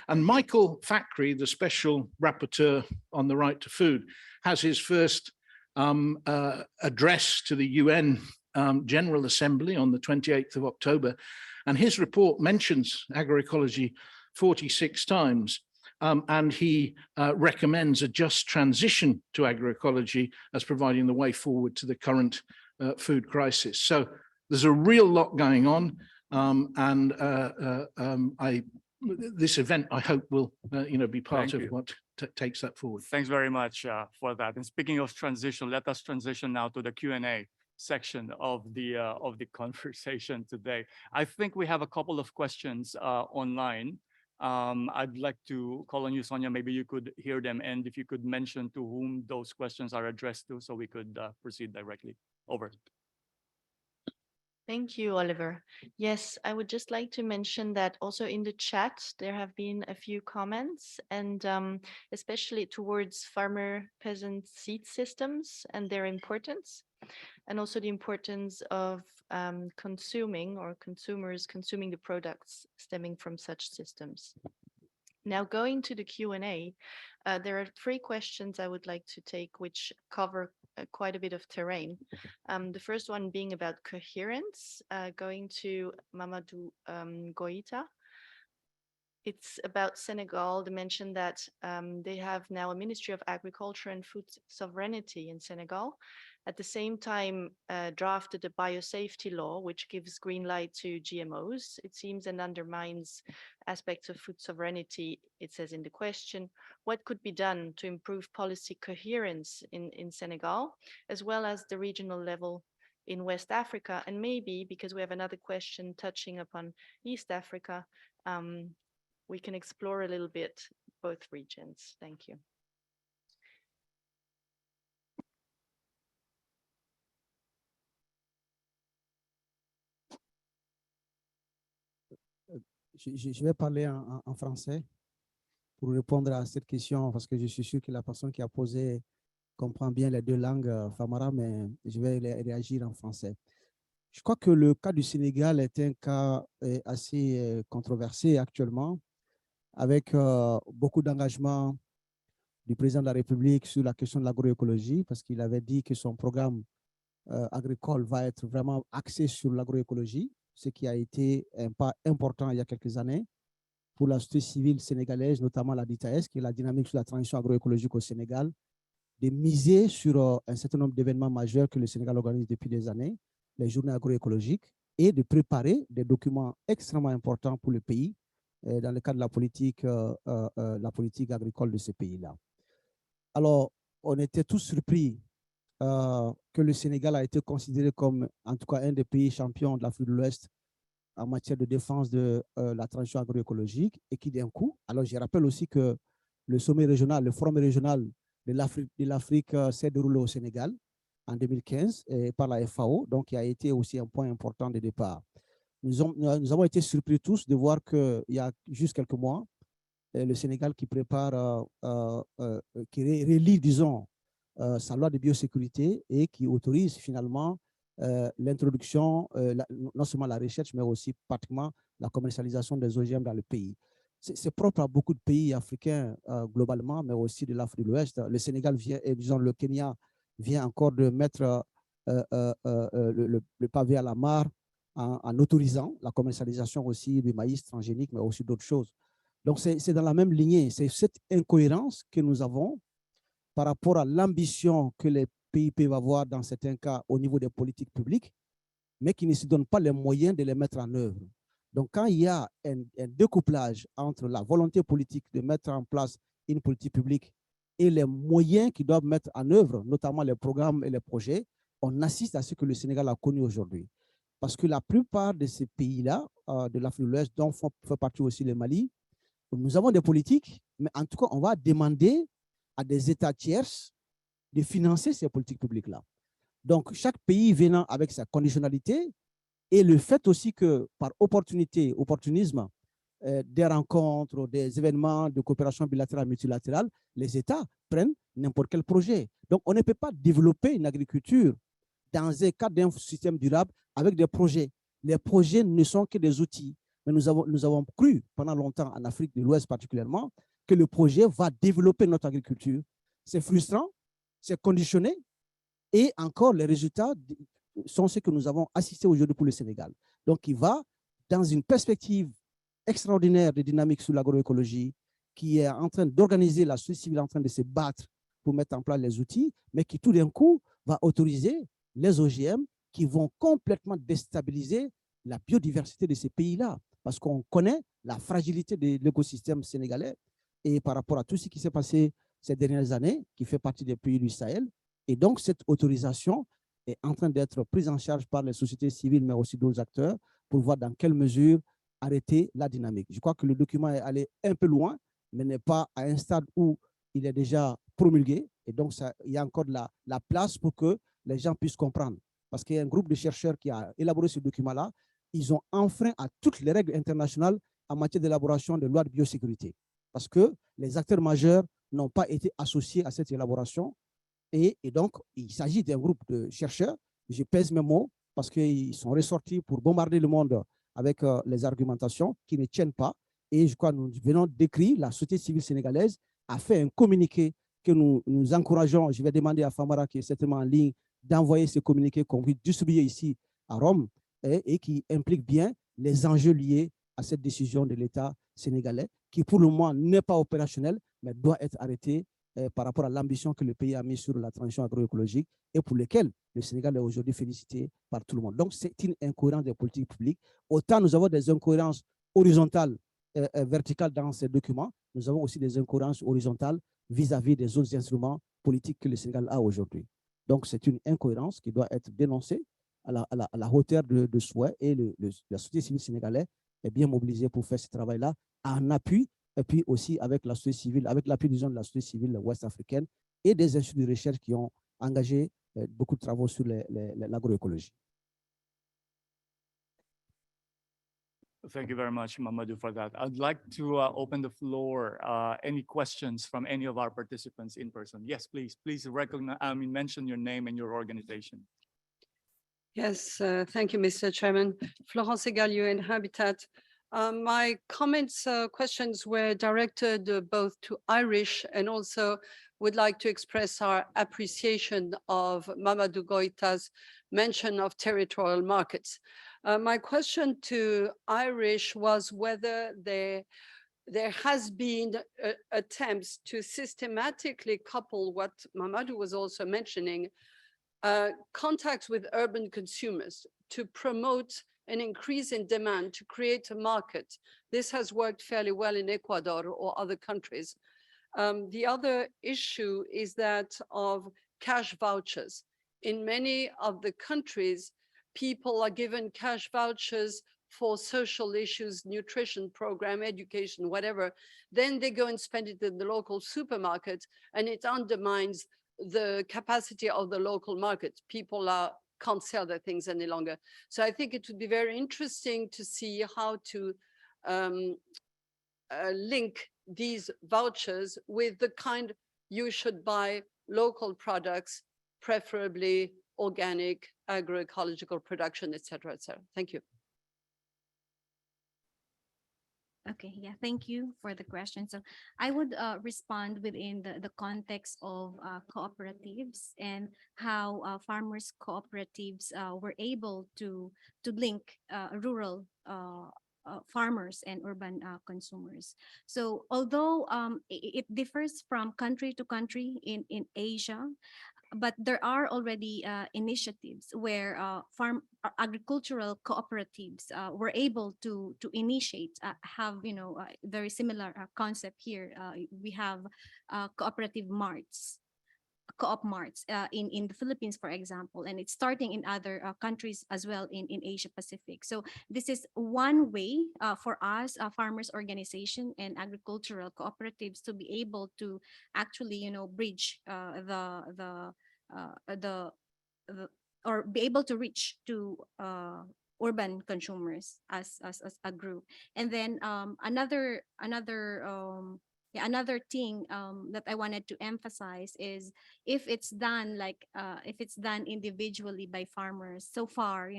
And Michael Fakhri, the special rapporteur on the right to food, has his first address to the UN General Assembly on the 28th of October. And his report mentions agroecology 46 times. and he recommends a just transition to agroecology as providing the way forward to the current food crisis. So there's a real lot going on, this event, I hope, will be part of what takes that forward. Thanks very much for that. And speaking of transition, let us transition now to the Q&A section of the conversation today. I think we have a couple of questions online. I'd like to call on you, Sonia. Maybe you could hear them, and if you could mention to whom those questions are addressed to, so we could proceed directly. Over. Thank you, Oliver. Yes, I would just like to mention that also in the chat, there have been a few comments, and especially towards farmer-peasant seed systems and their importance, and also the importance of consuming or consumers consuming the products stemming from such systems. Now, going to the Q&A, there are 3 questions I would like to take, which cover quite a bit of terrain. The first one being about coherence, going to Mamadou Goita. It's about Senegal. They mentioned that they have now a Ministry of Agriculture and Food Sovereignty in Senegal. At the same time, drafted a biosafety law, which gives green light to GMOs. It seems and undermines aspects of food sovereignty, it says in the question. What could be done to improve policy coherence in Senegal, as well as the regional level in West Africa? And maybe, because we have another question touching upon East Africa, we can explore a little bit both regions. Thank you. Je vais parler en français pour répondre à cette question, parce que je suis sûr que la personne qui a posé comprend bien les 2 langues famara, mais je vais réagir en français. Je crois que le cas du Sénégal est un cas assez controversé actuellement, avec beaucoup d'engagement du président de la République sur la question de l'agroécologie, parce qu'il avait dit que son programme agricole va être vraiment axé sur l'agroécologie, ce qui a été un pas important il y a quelques années pour la société civile sénégalaise, notamment la DITAES, qui est la dynamique sur la transition agroécologique au Sénégal, de miser sur un certain nombre d'événements majeurs que le Sénégal organise depuis des années, les journées agroécologiques, et de préparer des documents extrêmement importants pour le pays dans le cadre de la politique agricole de ce pays-là. Alors, on était tous surpris que le Sénégal a été considéré comme, en tout cas, un des pays champions de l'Afrique de l'Ouest en matière de défense de la transition agroécologique, et qui d'un coup, alors je rappelle aussi que le sommet régional, le forum régional de l'Afrique s'est déroulé au Sénégal en 2015 par la FAO, donc il a été aussi un point important de départ. Nous avons été surpris tous de voir qu'il y a juste quelques mois, le Sénégal qui prépare, qui relie, disons, sa loi de biosécurité et qui autorise finalement l'introduction, non seulement la recherche, mais aussi pratiquement la commercialisation des OGM dans le pays. C'est propre à beaucoup de pays africains globalement, mais aussi de l'Afrique de l'Ouest. Le Sénégal vient, et disons le Kenya vient encore de mettre le pavé à la mare en autorisant la commercialisation aussi du maïs transgénique, mais aussi d'autres choses. Donc c'est dans la même lignée, c'est cette incohérence que nous avons par rapport à l'ambition que les pays peuvent avoir dans certains cas au niveau des politiques publiques, mais qui ne se donnent pas les moyens de les mettre en œuvre. Donc, quand il y a un découplage entre la volonté politique de mettre en place une politique publique et les moyens qu'ils doivent mettre en œuvre, notamment les programmes et les projets, on assiste à ce que le Sénégal a connu aujourd'hui. Parce que la plupart de ces pays-là, de l'Afrique de l'Ouest, dont fait partie aussi le Mali, nous avons des politiques, mais en tout cas, on va demander à des États tiers de financer ces politiques publiques-là. Donc, chaque pays venant avec sa conditionnalité, et le fait aussi que par opportunisme, des rencontres, des événements de coopération bilatérale, multilatérale, les États prennent n'importe quel projet. Donc, on ne peut pas développer une agriculture dans un cadre d'un système durable avec des projets. Les projets ne sont que des outils. Mais nous avons cru pendant longtemps, en Afrique de l'Ouest particulièrement, que le projet va développer notre agriculture. C'est frustrant, c'est conditionné, et encore les résultats sont ceux que nous avons assistés aujourd'hui pour le Sénégal. Donc, il va dans une perspective extraordinaire de dynamique sur l'agroécologie, qui est en train d'organiser la société civile en train de se battre pour mettre en place les outils, mais qui tout d'un coup va autoriser les OGM qui vont complètement déstabiliser la biodiversité de ces pays-là, parce qu'on connaît la fragilité de l'écosystème sénégalais et par rapport à tout ce qui s'est passé ces dernières années, qui fait partie des pays du Sahel. Et donc, cette autorisation est en train d'être prise en charge par les sociétés civiles, mais aussi d'autres acteurs, pour voir dans quelle mesure arrêter la dynamique. Je crois que le document est allé un peu loin, mais n'est pas à un stade où il est déjà promulgué. Et donc, il y a encore de la place pour que les gens puissent comprendre. Parce qu'il y a un groupe de chercheurs qui a élaboré ce document-là. Ils ont enfreint à toutes les règles internationales en matière d'élaboration de lois de biosécurité. Parce que les acteurs majeurs n'ont pas été associés à cette élaboration. Et donc, il s'agit d'un groupe de chercheurs, je pèse mes mots, parce qu'ils sont ressortis pour bombarder le monde avec les argumentations qui ne tiennent pas. Et je crois que nous venons d'écrire, la société civile sénégalaise a fait un communiqué que nous encourageons. Je vais demander à Famara, qui est certainement en ligne, d'envoyer ce communiqué qu'on puisse distribuer ici à Rome et qui implique bien les enjeux liés à cette décision de l'État sénégalais, qui pour le moment n'est pas opérationnel, mais doit être arrêté par rapport à l'ambition que le pays a mise sur la transition agroécologique et pour lesquelles le Sénégal est aujourd'hui félicité par tout le monde. Donc, c'est une incohérence des politiques publiques. Autant nous avons des incohérences horizontales, verticales dans ces documents, nous avons aussi des incohérences horizontales vis-à-vis des autres instruments politiques que le Sénégal a aujourd'hui. Donc, c'est une incohérence qui doit être dénoncée à la hauteur de souhait et la société civile sénégalaise est bien mobilisée pour faire ce travail-là en appui et puis aussi avec la société civile, avec l'appui de la société civile ouest-africaine et des instituts de recherche qui ont engagé beaucoup de travaux sur l'agroécologie. Thank you very much, Mamadou, for that. I'd like to open the floor. Any questions from any of our participants in person? Yes, please. Please mention your name and your organization. Yes, thank you, Mr. Chairman. Florence Egalio in Habitat. My comments, questions were directed both to Irish and also would like to express our appreciation of Mamadou Goita's mention of territorial markets. My question to Irish was whether there has been attempts to systematically couple what Mamadou was also mentioning, contacts with urban consumers to promote an increase in demand to create a market. This has worked fairly well in Ecuador or other countries. The other issue is that of cash vouchers. In many of the countries, people are given cash vouchers for social issues, nutrition program, education, whatever. Then they go and spend it in the local supermarket and it undermines the capacity of the local market. People can't sell their things any longer. So I think it would be very interesting to see how to link these vouchers with the kind you should buy local products, preferably organic, agroecological production, et cetera, et cetera. Thank you. Okay, yeah, thank you for the question. So I would respond within the context of cooperatives and how farmers cooperatives were able to link rural farmers and urban consumers. So although it differs from country to country in Asia, but there are already initiatives where agricultural cooperatives were able to initiate, have very similar concept here. We have cooperative marts, co-op marts in the Philippines, for example, and it's starting in other countries as well in Asia Pacific. So this is one way for us, farmers organization and agricultural cooperatives, to be able to actually bridge or be able to reach to urban consumers as a group. And then another thing that I wanted to emphasize is if it's done if it's done individually by farmers, so far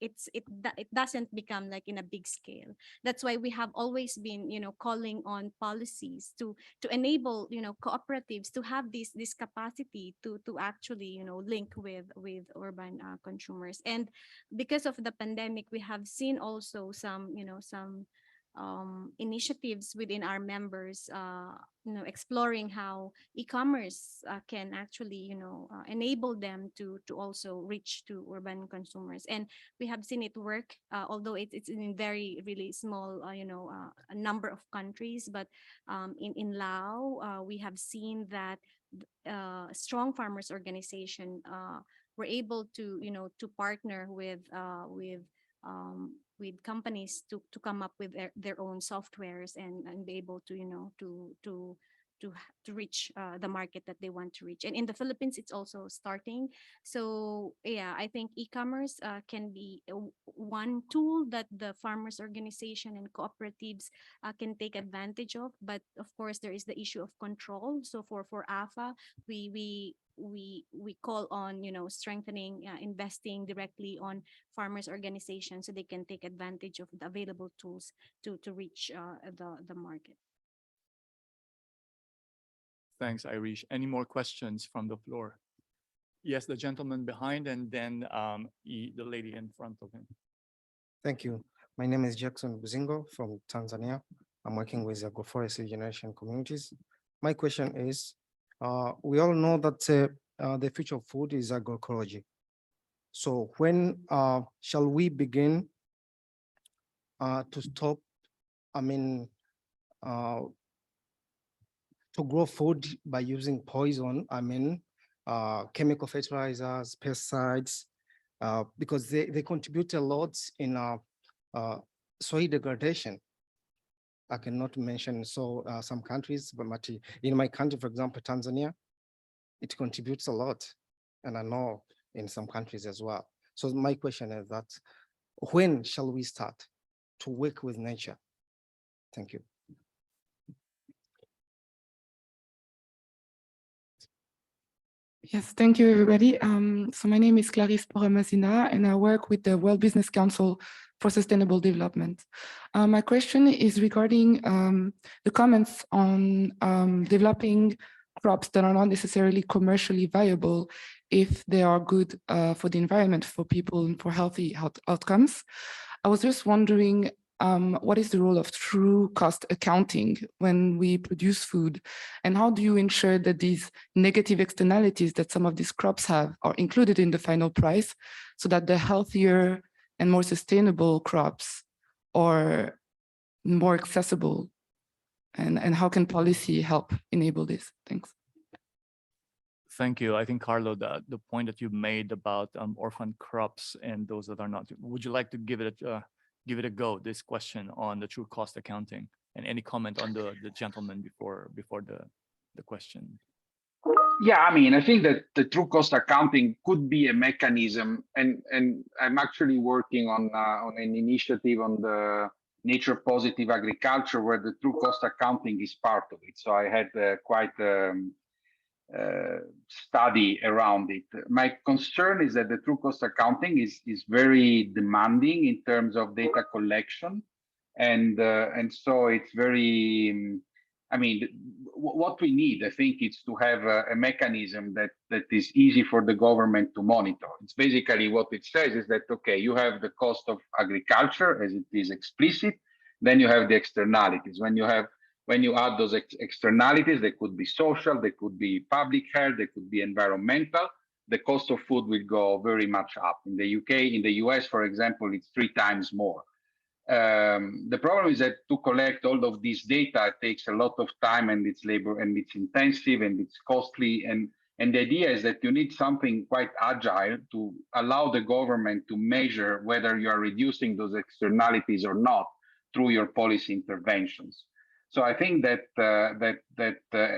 it doesn't become like in a big scale. That's why we have always been calling on policies to enable cooperatives to have this capacity to actually link with urban consumers. And because of the pandemic, we have seen also some initiatives within our members, exploring how e-commerce can actually, enable them to also reach to urban consumers. And we have seen it work, although it's in very really small, a number of countries. But in Laos, we have seen that strong farmers organization were able to, to partner with companies to come up with their own softwares and be able to, to reach the market that they want to reach. And in the Philippines, it's also starting. So yeah, I think e-commerce can be one tool that the farmers organization and cooperatives can take advantage of. But of course, there is the issue of control. So for AFA, we call on, strengthening, investing directly on farmers organizations so they can take advantage of the available tools to reach the market. Thanks, Irish. Any more questions from the floor? Yes, the gentleman behind, and then the lady in front of him. Thank you. My name is Jackson Buzingo from Tanzania. I'm working with agroforestry generation communities. My question is, we all know that the future of food is agroecology. So when shall we begin to stop, to grow food by using poison, chemical fertilizers, pesticides, because they contribute a lot in soil degradation. I cannot mention some countries, but in my country, for example, Tanzania, it contributes a lot, and I know in some countries as well. So my question is that, when shall we start to work with nature? Thank you. Yes, thank you, everybody. So my name is Clarisse Poramazina, and I work with the World Business Council for Sustainable Development. My question is regarding the comments on developing crops that are not necessarily commercially viable if they are good for the environment, for people, and for healthy health outcomes. I was just wondering, what is the role of true cost accounting when we produce food? And how do you ensure that these negative externalities that some of these crops have are included in the final price, so that the healthier and more sustainable crops are more accessible? And how can policy help enable this? Thanks. Thank you. I think, Carlo, the point that you made about orphan crops and those that are not, would you like to give it a go, this question on the true cost accounting, and any comment on the gentleman before the question? Yeah, I mean, I think that the true cost accounting could be a mechanism, and I'm actually working on an initiative on the nature positive agriculture where the true cost accounting is part of it. So I had quite study around it. My concern is that the true cost accounting is very demanding in terms of data collection, and so it's very. I mean, what we need, I think, is to have a mechanism that is easy for the government to monitor. It's basically what it says is that, okay, you have the cost of agriculture as it is explicit, then you have the externalities. When you add those externalities, they could be social, they could be public health, they could be environmental. The cost of food will go very much up. In the UK, in the US, for example, it's 3 times more. The problem is that to collect all of this data, it takes a lot of time, and it's labor, and it's intensive, and it's costly. And the idea is that you need something quite agile to allow the government to measure whether you are reducing those externalities or not through your policy interventions. So I think that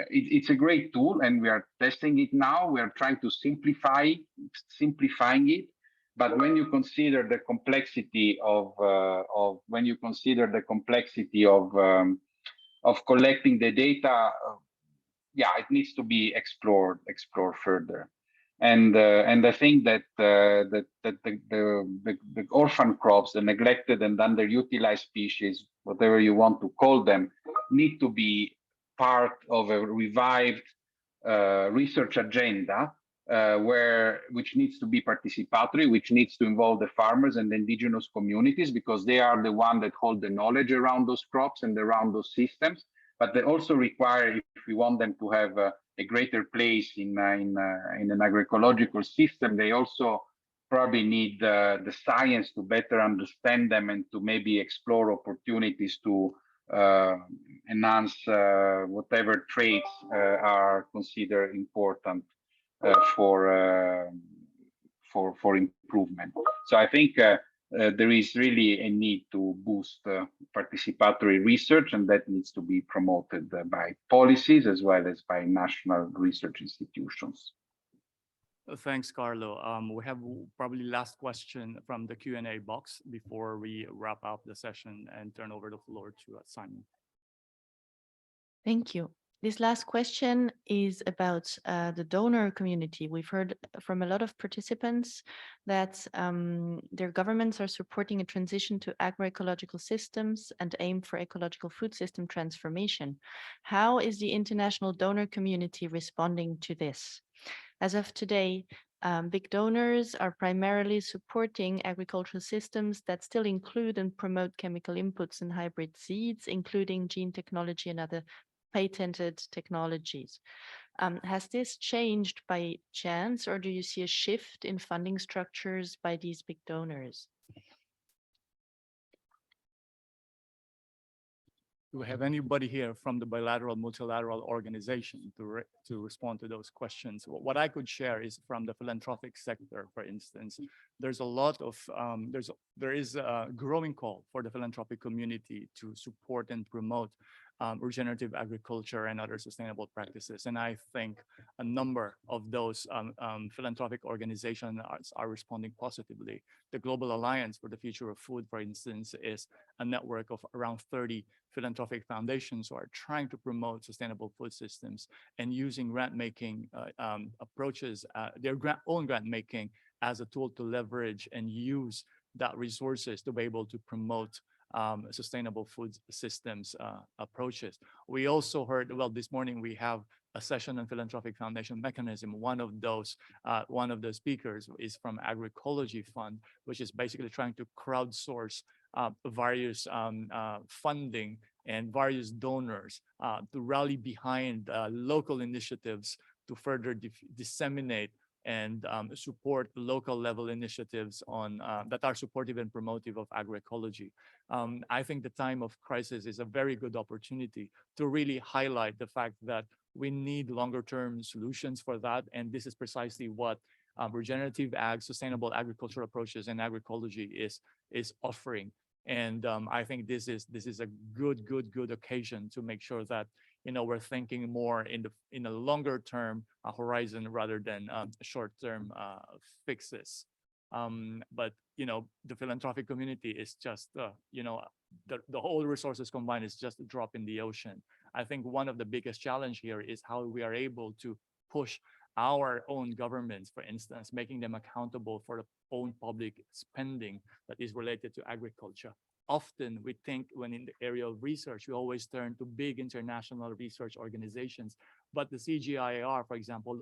it's a great tool, and we are testing it now. We are trying to simplifying it. But when you consider the complexity of collecting the data, yeah, it needs to be explored further. And I think that the orphan crops, the neglected and underutilized species, whatever you want to call them, need to be part of a revived research agenda which needs to be participatory, which needs to involve the farmers and the indigenous communities, because they are the one that hold the knowledge around those crops and around those systems. But they also require, if we want them to have a greater place in an agroecological system, they also probably need the science to better understand them and to maybe explore opportunities to enhance whatever traits are considered important for improvement. So I think there is really a need to boost participatory research, and that needs to be promoted by policies as well as by national research institutions. Thanks, Carlo. We have probably last question from the Q&A box before we wrap up the session and turn over the floor to Simon. Thank you. This last question is about the donor community. We've heard from a lot of participants that their governments are supporting a transition to agroecological systems and aim for ecological food system transformation. How is the international donor community responding to this? As of today, big donors are primarily supporting agricultural systems that still include and promote chemical inputs and hybrid seeds, including gene technology and other patented technologies. Has this changed by chance, or do you see a shift in funding structures by these big donors? Do we have anybody here from the bilateral, multilateral organization to respond to those questions? What I could share is from the philanthropic sector, for instance, there's a lot of, there is a growing call for the philanthropic community to support and promote regenerative agriculture and other sustainable practices. And I think a number of those philanthropic organizations are responding positively. The Global Alliance for the Future of Food, for instance, is a network of around 30 philanthropic foundations who are trying to promote sustainable food systems and using grant-making approaches, their own grant-making as a tool to leverage and use that resources to be able to promote sustainable food systems approaches. We also heard, well, this morning we have a session on philanthropic foundation mechanism. One of the speakers is from Agroecology Fund, which is basically trying to crowdsource various funding and various donors to rally behind local initiatives to further disseminate and support local level initiatives on that are supportive and promotive of agroecology. I think the time of crisis is a very good opportunity to really highlight the fact that we need longer term solutions for that. And this is precisely what regenerative ag, sustainable agricultural approaches and agroecology is offering. And I think this is a good occasion to make sure that we're thinking more in a longer term horizon rather than short term fixes. But the philanthropic community is just the whole resources combined is just a drop in the ocean. I think one of the biggest challenge here is how we are able to push our own governments, for instance, making them accountable for their own public spending that is related to agriculture. Often we think when in the area of research, we always turn to big international research organizations, but the CGIAR, for example,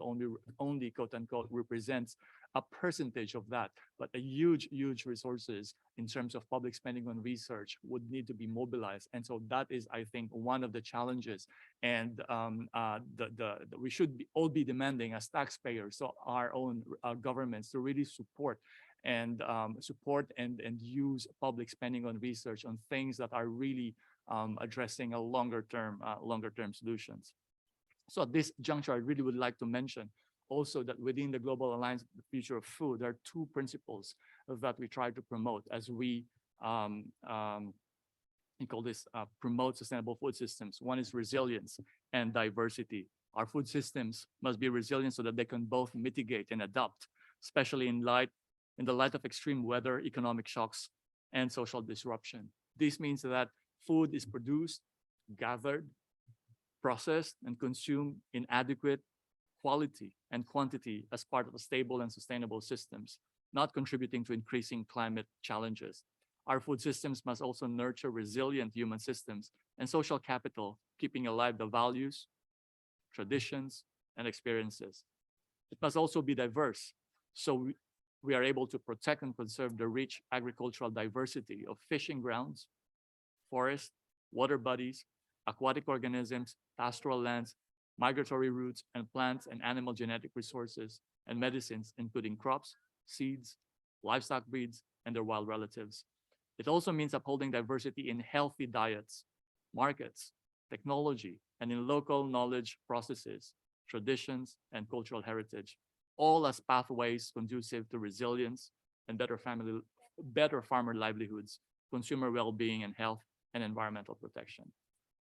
only quote unquote represents a percentage of that, but a huge resources in terms of public spending on research would need to be mobilized. And so that is, I think, one of the challenges. And we should all be demanding as taxpayers, so our own governments, to really support and use public spending on research on things that are really addressing a longer term solutions. So at this juncture, I really would like to mention also that within the Global Alliance for the Future of Food, there are two principles that we try to promote as we call this promote sustainable food systems. One is resilience and diversity. Our food systems must be resilient so that they can both mitigate and adapt, especially in the light of extreme weather, economic shocks, and social disruption. This means that food is produced, gathered, processed, and consumed in adequate quality and quantity as part of a stable and sustainable systems, not contributing to increasing climate challenges. Our food systems must also nurture resilient human systems and social capital, keeping alive the values, traditions, and experiences. It must also be diverse. So we are able to protect and conserve the rich agricultural diversity of fishing grounds, forests, water bodies, aquatic organisms, pastoral lands, migratory routes, and plants and animal genetic resources and medicines, including crops, seeds, livestock breeds, and their wild relatives. It also means upholding diversity in healthy diets, markets, technology, and in local knowledge processes, traditions, and cultural heritage, all as pathways conducive to resilience and better farmer livelihoods, consumer well-being and health, and environmental protection.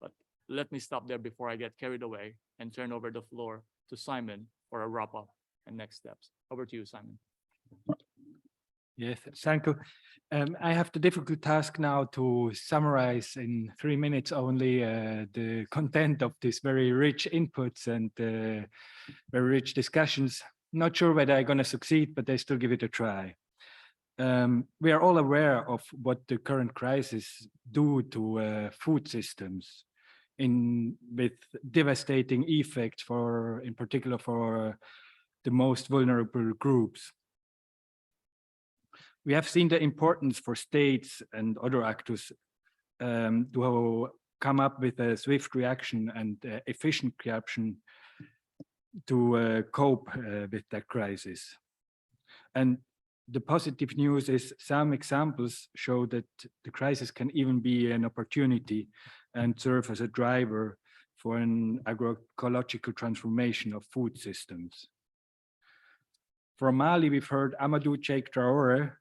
But let me stop there before I get carried away and turn over the floor to Simon for a wrap-up and next steps. Over to you, Simon. Yes, thank you. I have the difficult task now to summarize in 3 minutes only the content of these very rich inputs and very rich discussions. Not sure whether I'm going to succeed, but I still give it a try. We are all aware of what the current crisis do to food systems with devastating effects in particular for the most vulnerable groups. We have seen the importance for states and other actors to come up with a swift reaction and efficient reaction to cope with that crisis. And the positive news is some examples show that the crisis can even be an opportunity and serve as a driver for an agroecological transformation of food systems. From Mali, we've heard Amadou Cheikh Traoré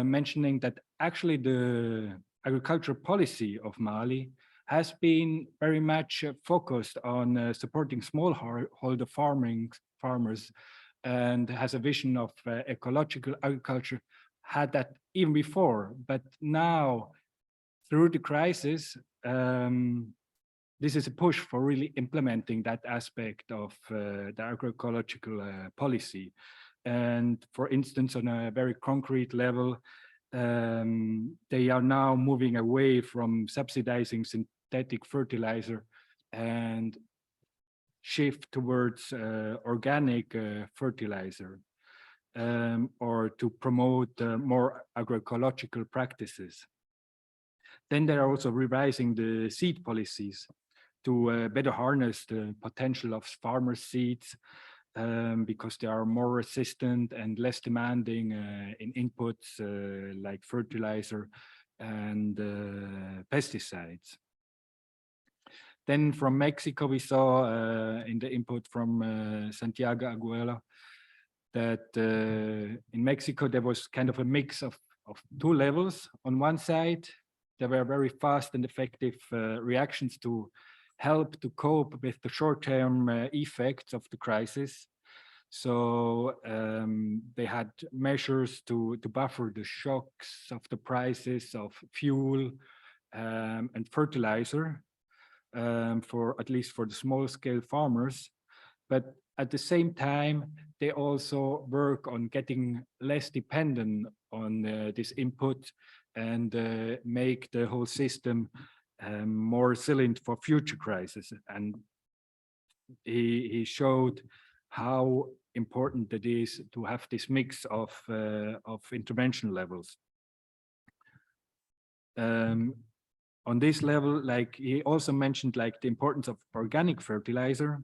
mentioning that actually the agricultural policy of Mali has been very much focused on supporting smallholder farmers and has a vision of ecological agriculture, had that even before. But now, through the crisis, this is a push for really implementing that aspect of the agroecological policy. And for instance, on a very concrete level, they are now moving away from subsidizing synthetic fertilizer and shift towards organic fertilizer, or to promote more agroecological practices. Then they are also revising the seed policies to better harness the potential of farmer seeds, because they are more resistant and less demanding in inputs like fertilizer and pesticides. Then from Mexico, we saw in the input from Santiago Aguela that in Mexico, there was kind of a mix of 2 levels. On one side, there were very fast and effective reactions to help to cope with the short-term effects of the crisis. So they had measures to buffer the shocks of the prices of fuel and fertilizer, for at least for the small-scale farmers. But at the same time, they also work on getting less dependent on this input and make the whole system more resilient for future crises. And he showed how important it is to have this mix of intervention levels. On this level, like he also mentioned, like the importance of organic fertilizer,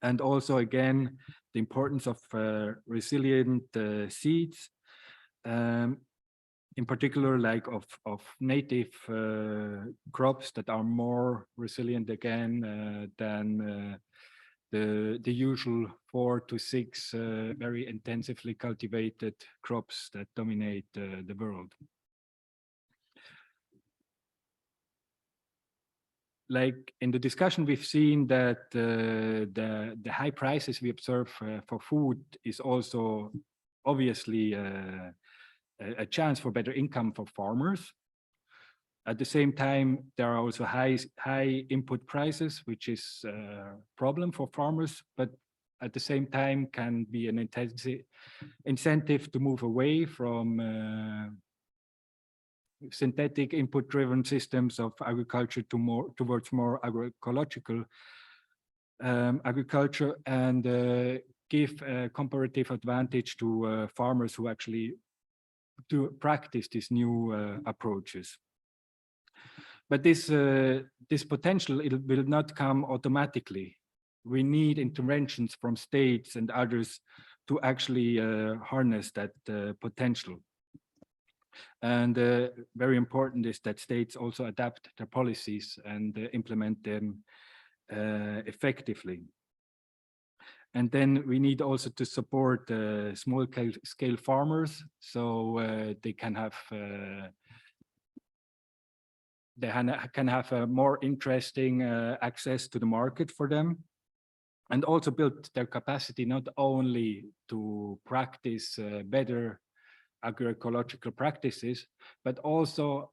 and also again the importance of resilient seeds. In particular, like of native crops that are more resilient again than the usual 4 to 6 very intensively cultivated crops that dominate the world. Like in the discussion, we've seen that the high prices we observe for food is also obviously a chance for better income for farmers. At the same time, there are also high input prices, which is a problem for farmers, but at the same time can be an incentive to move away from synthetic input-driven systems of agriculture towards more agroecological agriculture, and give a comparative advantage to farmers who actually do practice these new approaches. But this potential, it will not come automatically. We need interventions from states and others to actually harness that potential. And very important is that states also adapt their policies and implement them effectively. And then we need also to support small scale farmers, so they can have a more interesting access to the market for them, and also build their capacity not only to practice better agroecological practices, but also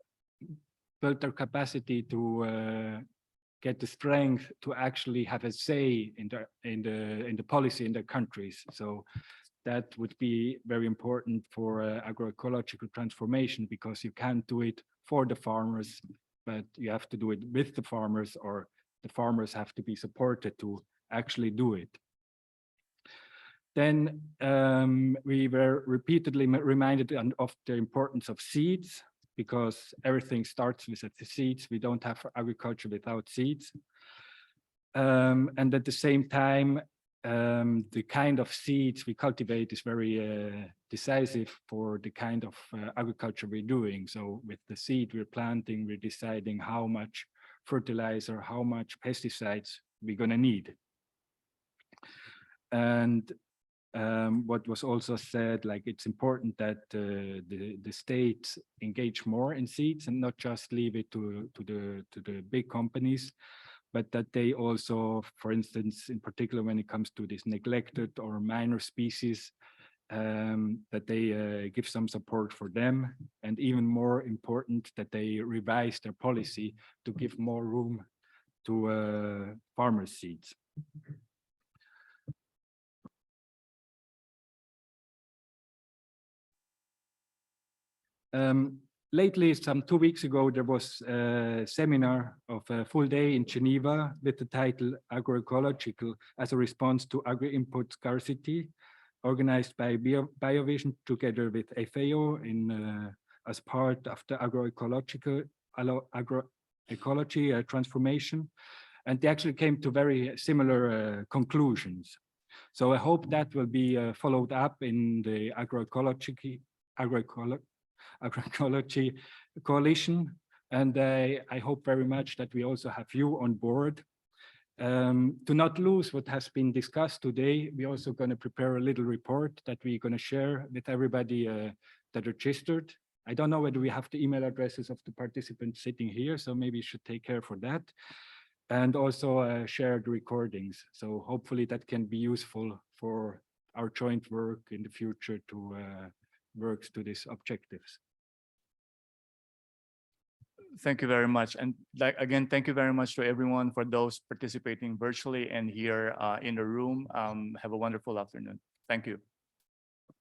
build their capacity to get the strength to actually have a say in the policy in their countries. So that would be very important for agroecological transformation, because you can't do it for the farmers, but you have to do it with the farmers, or the farmers have to be supported to actually do it. Then we were repeatedly reminded of the importance of seeds, because everything starts with the seeds. We don't have agriculture without seeds. And at the same time, the kind of seeds we cultivate is very decisive for the kind of agriculture we're doing. So with the seed we're planting, we're deciding how much fertilizer, how much pesticides we're going to need. And what was also said, like it's important that the states engage more in seeds and not just leave it to the big companies, but that they also, for instance, in particular when it comes to these neglected or minor species, that they give some support for them, and even more important, that they revise their policy to give more room to farmer seeds. Lately, some 2 weeks ago, there was a seminar of a full day in Geneva with the title Agroecological as a Response to Agri-Input Scarcity, organized by Biovision together with FAO as part of the agroecology transformation. And they actually came to very similar conclusions. So I hope that will be followed up in the agroecology coalition, and I hope very much that we also have you on board. To not lose what has been discussed today, we're also going to prepare a little report that we're going to share with everybody that registered. I don't know whether we have the email addresses of the participants sitting here, so maybe you should take care for that. And also share the recordings. So hopefully that can be useful for our joint work in the future to work to these objectives. Thank you very much. And again, thank you very much to everyone, for those participating virtually and here in the room. Have a wonderful afternoon. Thank you.